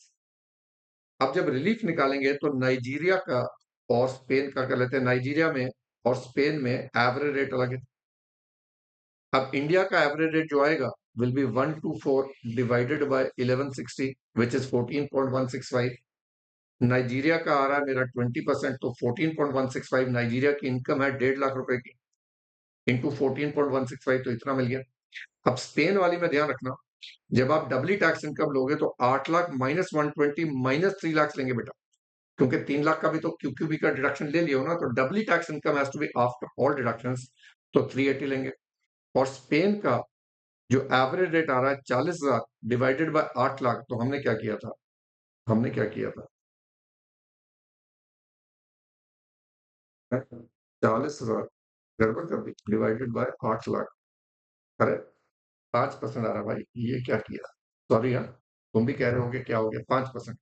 S1: अब जब रिलीफ निकालेंगे तो नाइजीरिया का और स्पेन का कर लेते हैं। नाइजीरिया में और स्पेन में एवरेज रेट अलग है। अब इंडिया का एवरेज रेट जो आएगा will be 124 divided by 1160 which is 14.165। Nigeria का आ रहा है मेरा 20%, तो 14.165 नाइजीरिया की इनकम है 1.5 लाख रुपए की, इंटू 14.165, तो इतना मिल गया। अब स्पेन वाली में ध्यान रखना, जब आप डबली टैक्स इनकम लोगे तो 8 लाख माइनस 120 माइनस 3 लाख लेंगे बेटा, क्योंकि 3 लाख का भी तो क्यूक्यूबी का डिडक्शन ले लिया हो ना, तो doubly tax income has to be after all deductions, तो 380 लेंगे। और स्पेन का जो एवरेज रेट आ रहा है 40,000 डिवाइडेड बाय 8 लाख, तो हमने क्या किया था? हमने क्या किया था? 40,000 गड़बड़ कर दी, डिवाइडेड बाय 8 लाख। अरे 5% आ रहा भाई, ये क्या किया? सॉरी हाँ, तुम भी कह रहे होगे क्या हो गया? 5%।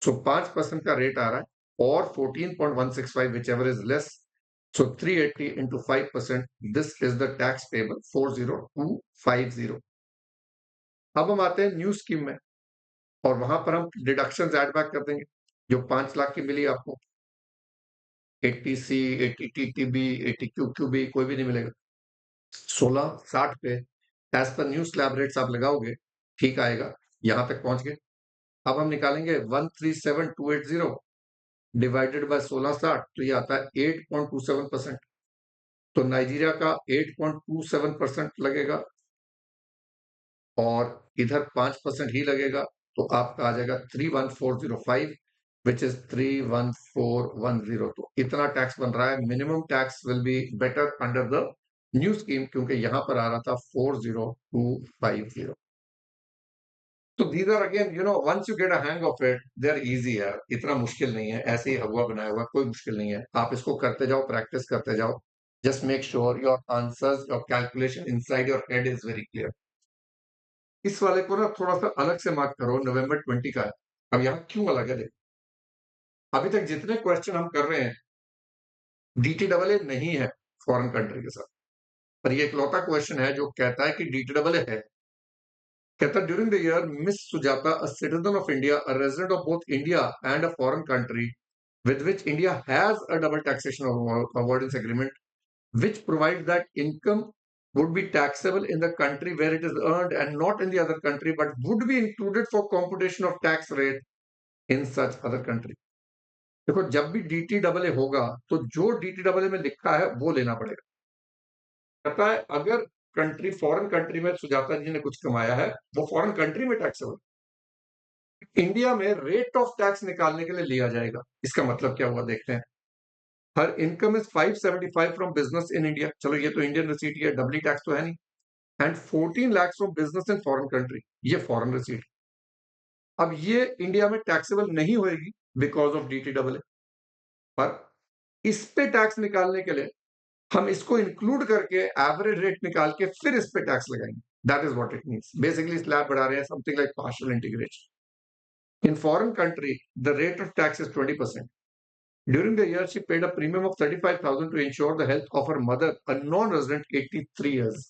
S1: सो 5% का रेट आ रहा है, और 14.165 whichever is less, so 380 into 5%, this is the tax payable 40250। अब हम आते हैं न्यू स्कीम में, और वहां पर हम डिडक्शन ऐड बैक कर देंगे। जो 5 लाख की मिली आपको, 80C, 80TTB, 80QQB, कोई भी नहीं मिलेगा। 1660 पे as per new slab rates आप लगाओगे, ठीक आएगा। यहां तक पहुंच गए। अब हम निकालेंगे 137280 डिवाइडेड बाय 1660, तो ये आता है 8.27%। तो नाइजीरिया का 8.27% लगेगा, और इधर 5% ही लगेगा, तो आपका आ जाएगा 31405, विच इज 31410। तो इतना टैक्स बन रहा है। Minimum tax will be better under the new scheme, क्योंकि यहां पर आ रहा था 40250। तो these are again, once you get a hang of it, they are easy है, इतना मुश्किल नहीं है, ऐसे ही हवा बनाया हुआ, कोई मुश्किल नहीं है। आप इसको करते जाओ, प्रैक्टिस करते जाओ। Just make sure your answers, your calculation inside your head is very clear. इस वाले को ना थोड़ा सा अलग से मार्क करो, नवंबर 20 का है। अब यहाँ क्यों अलग है? देखो, अभी तक जितने क्वेश्चन हम कर रहे हैं, डीटी डबल ए नहीं है फॉरेन कंट्री के साथ, पर ये इकलौता क्वेश्चन है जो कहता है कि डीटी डबल ए है। कहता है, during the year miss Sujata, a citizen of India, a resident of both India and a foreign country with which India has a double taxation avoidance agreement, which provides that income would be taxable in the country where it is earned and not in the other country, but would be included for computation of tax rate in such other country। देखो, जब भी डीटी डबल ए होगा, तो जो डीटी डबल ए में लिखा है वो लेना पड़ेगा। कहता है अगर कंट्री, फॉरेन कंट्री में सुजाता जी ने कुछ कमाया है, वो फॉरेन कंट्री में टैक्सेबल, इंडिया में रेट ऑफ टैक्स निकालने के लिए लिया जाएगा। इसका मतलब क्या हुआ, देखते हैं। Her income is 575 from business in India, चलो ये तो इंडियन रिसीट है, डबली टैक्स तो है नहीं। And 14 lakh from business in foreign country, ये फॉरेन रिसीट। अब ये इंडिया में टैक्सेबल नहीं होएगी because of DT double A, पर इस पे टैक्स निकालने के लिए हम इसको इंक्लूड करके एवरेज रेट निकाल के फिर इस पे टैक्स लगाएंगे। That is what it means. Basically slab बढ़ा रहे हैं, something like partial integration. In foreign country the rate of tax is 20%। During the year, she paid a premium of 35,000 to ensure the health of her mother, a non-resident, 83 years.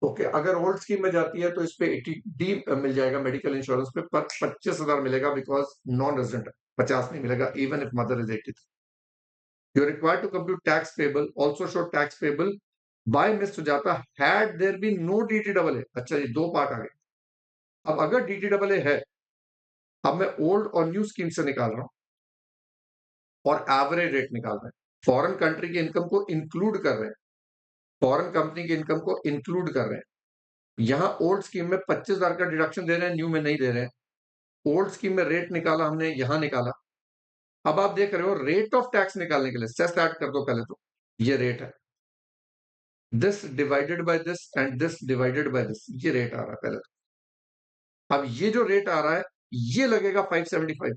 S1: Okay, अगर ओल्ड स्कीम में जाती है तो इस पे 80D मिल जाएगा मेडिकल इंश्योरेंस पे, पर 25,000 मिलेगा बिकॉज नॉन रेजिडेंट है। 50 नहीं मिलेगा even if mother is 83। You are required to compute tax payable, also show tax payable by miss Sujata had there been no DT double A. अच्छा, ये दो पार्ट आ गए। अब अगर डीटी डबल ए है, अब मैं ओल्ड और न्यू स्कीम से निकाल रहा हूं, और एवरेज रेट निकाल रहे हैं। फॉरेन कंट्री की इनकम को इंक्लूड कर रहे हैं, फॉरेन कंपनी की इनकम को इंक्लूड कर रहे हैं। यहां ओल्ड स्कीम में 25,000 का डिडक्शन दे रहे हैं, न्यू में नहीं दे रहे हैं। ओल्ड स्कीम में रेट निकाला हमने, यहां निकाला। अब आप देख रहे हो रेट ऑफ टैक्स निकालने के लिए सेस ऐड कर दो पहले तो। ये रेट है, this divided by this and this divided by this, ये रेट आ रहा है पहले तो। अब ये जो रेट आ रहा है, ये लगेगा 575,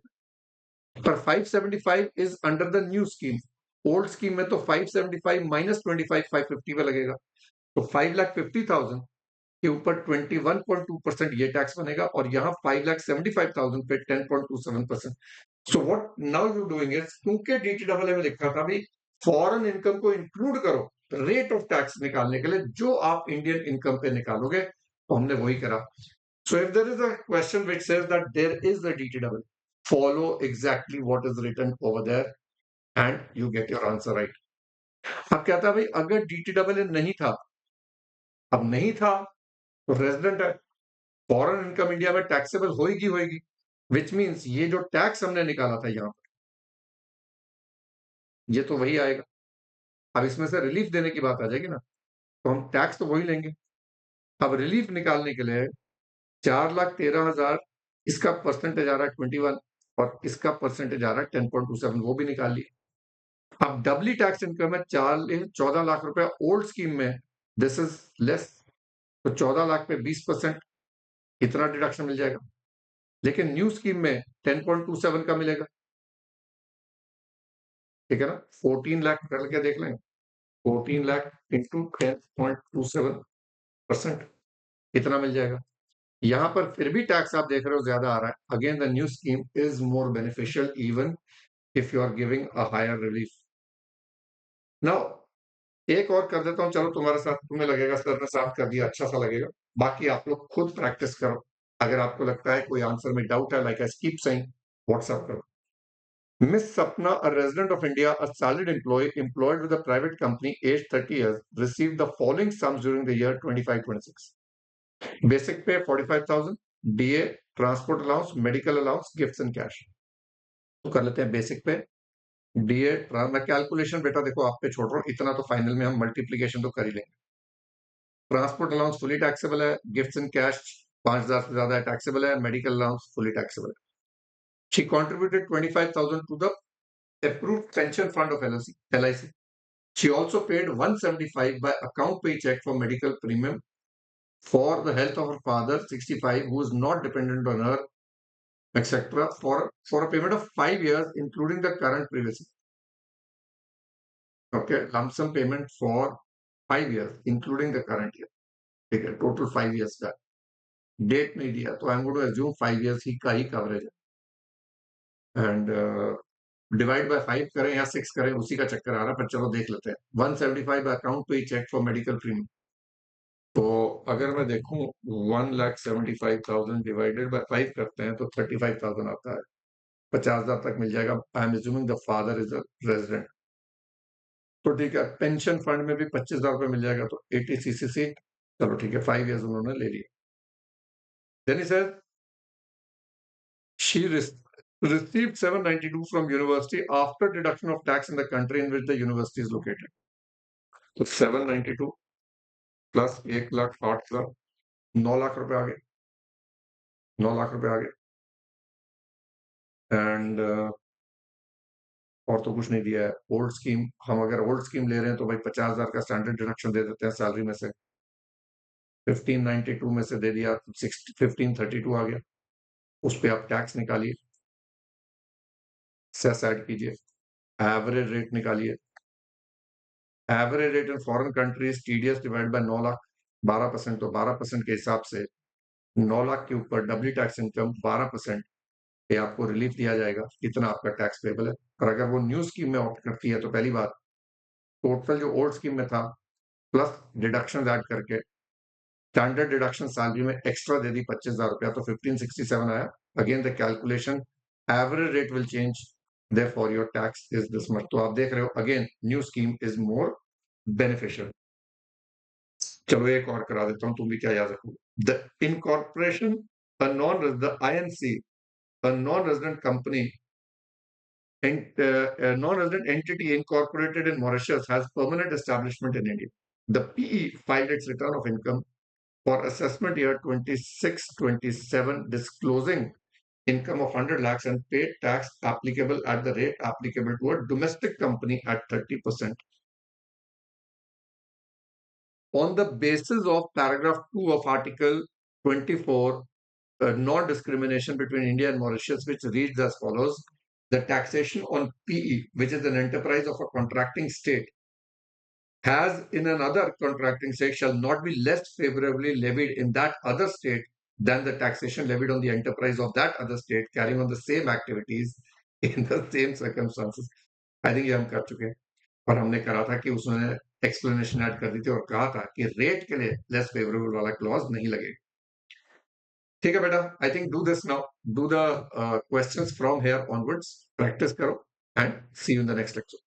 S1: पर 575 is under the new scheme. Old scheme में तो 575 माइनस 25 550 पे लगेगा, तो 5,50,000 के ऊपर 21.2% ये टैक्स बनेगा, और यहाँ 5,75,000 पे 10.27%। So what now you doing is, क्योंकि डीटी डबल ए में लिखा था भाई फॉरेन इनकम को इंक्लूड करो रेट ऑफ टैक्स निकालने के लिए, जो आप इंडियन इनकम पे निकालोगे, तो हमने वही करा। So if there is a question which says that there is a DT double, follow exactly what is written over there and you get your answer right। अब क्या था भाई, अगर डीटी डबल ए नहीं था, अब नहीं था तो रेजिडेंट है, फॉरेन इनकम इंडिया में टैक्सेबल होगी होगी, विच मीन्स ये जो टैक्स हमने निकाला था यहां पर, ये तो वही आएगा। अब इसमें से रिलीफ देने की बात आ जाएगी ना, तो हम टैक्स तो वही लेंगे। अब रिलीफ निकालने के लिए 4,13,000, इसका परसेंटेज आ रहा है 21, और इसका परसेंटेज आ रहा है 10.27, वो भी निकाल लिए। अब डबली टैक्स इनकम है 14 लाख रुपए ओल्ड स्कीम में, दिस इज लेस, तो 14 लाख पे 20% इतना डिडक्शन मिल जाएगा। लेकिन न्यू स्कीम में 10.27 का मिलेगा, ठीक है ना। 14 लाख करके देख लें, 14 लाख इंटू 10.27% इतना मिल जाएगा। यहां पर फिर भी टैक्स आप देख रहे हो ज्यादा आ रहा है। Again the new scheme is more beneficial even if you are giving a higher relief. Now एक और कर देता हूं, चलो तुम्हारे साथ, तुम्हें लगेगा सर ने साथ कर दिया, अच्छा सा लगेगा। बाकी आप लोग खुद प्रैक्टिस करो। अगर आपको लगता है कोई आंसर में डाउट है, like I keep saying, WhatsApp करो। Miss Sapna, a resident of India, a salaried employee employed with a private company, aged 30 years, received the following sums during the year 25-26. Basic pay 45,000, DA, transport allowance, medical allowance, gifts and cash. तो कर लेते हैं बेसिक पे, डीए, मैं कैलकुलेशन बेटा देखो आप पे छोड़ रहा हूँ, इतना तो फाइनल में हम मल्टीप्लीकेशन तो कर ही लेंगे। ट्रांसपोर्ट अलाउंस फुली टैक्सेबल है, गिफ्ट्स एंड कैश 5,000 से ज्यादा टैक्सेबल है, मेडिकल अलाउंस फुली टैक्सेबल है। She contributed 25,000 to the approved pension fund of LIC. She also paid 175 by account pay check for medical premium for the health of her father, 65, who is not dependent on her, etc., for a payment of 5 years, including the current previous. Okay, lump sum payment for 5 years, including the current year. ठीक है, total 5 years का डेट नहीं दिया, तो I am going to assume 5 years ही का ही कवरेज है। एंड डिवाइड बाय 5 करें या 6 करें, उसी का चक्कर आ रहा है, पर चलो देख लेते हैं। 175 अकाउंट पे चेक फॉर मेडिकल प्रीमियम, तो अगर मैं देखूं 1,75,000 डिवाइडेड बाय 5 करते हैं तो 35,000 आता है, 50,000 तक मिल जाएगा। I am assuming the father is a resident, तो ठीक है। पेंशन फंड में भी 25,000 रुपए मिल जाएगा, तो 80 चलो ठीक है, 5 years उन्होंने ले लिया। Then he said she received 792 from university after deduction of tax in the country in which the university is located. तो 792 प्लस 1,08,000, 9 लाख रुपए आ गए, 9 लाख रुपए आ गए। एंड और तो कुछ नहीं दिया है। ओल्ड स्कीम, हम अगर ओल्ड स्कीम ले रहे हैं तो भाई 50,000 का स्टैंडर्ड डिडक्शन दे देते हैं सैलरी में से। 1592 में से दे दिया, 1532 आ गया, उस पर आप टैक्स निकालिए, सेस ऐड कीजिए, एवरेज रेट निकालिए। Average rate in foreign countries TDS divide by 9 lakh, 12%, तो 12% के हिसाब से 9 लाख के ऊपर डब्ल्यू टैक्स इनकम 12% पे आपको रिलीफ दिया जाएगा, इतना आपका टैक्स पेबल है। और अगर वो न्यू स्कीम में ऑप्ट करती है तो पहली बात, टोटल जो ओल्ड स्कीम में था प्लस डिडक्शन ऐड करके स्टैंडर्ड डिडक्शन सैलरी में एक्स्ट्रा दे दी 25,000 रुपया, तो 1567 आया। Again the calculation, average rate will change, therefore your tax is this much। तो आप देख रहे हो again new scheme is more beneficial. चलो एक और करा देता हूं, तुम भी क्या याद रखो। The incorporation, the INC, a non-resident company, a non-resident entity incorporated in Mauritius has permanent establishment in India. The PE filed its return of income for assessment year 26-27, disclosing income of 100 lakhs and paid tax applicable at the rate applicable to a domestic company at 30%. On the basis of paragraph 2 of Article 24, non-discrimination between India and Mauritius, which reads as follows: the taxation on PE, which is an enterprise of a contracting state, has in another contracting state shall not be less favorably levied in that other state than the taxation levied on the enterprise of that other state carrying on the same activities in the same circumstances. I think ये हम कर चुके हैं, और हमने करा था कि उसने एक्सप्लेनेशन ऐड कर दी थी और कहा था कि रेट के लिए लेस फेवरेबल वाला क्लॉज नहीं लगेगा। ठीक है बेटा, I think do this now, do the questions from here onwards, practice करो and see you in the next lecture.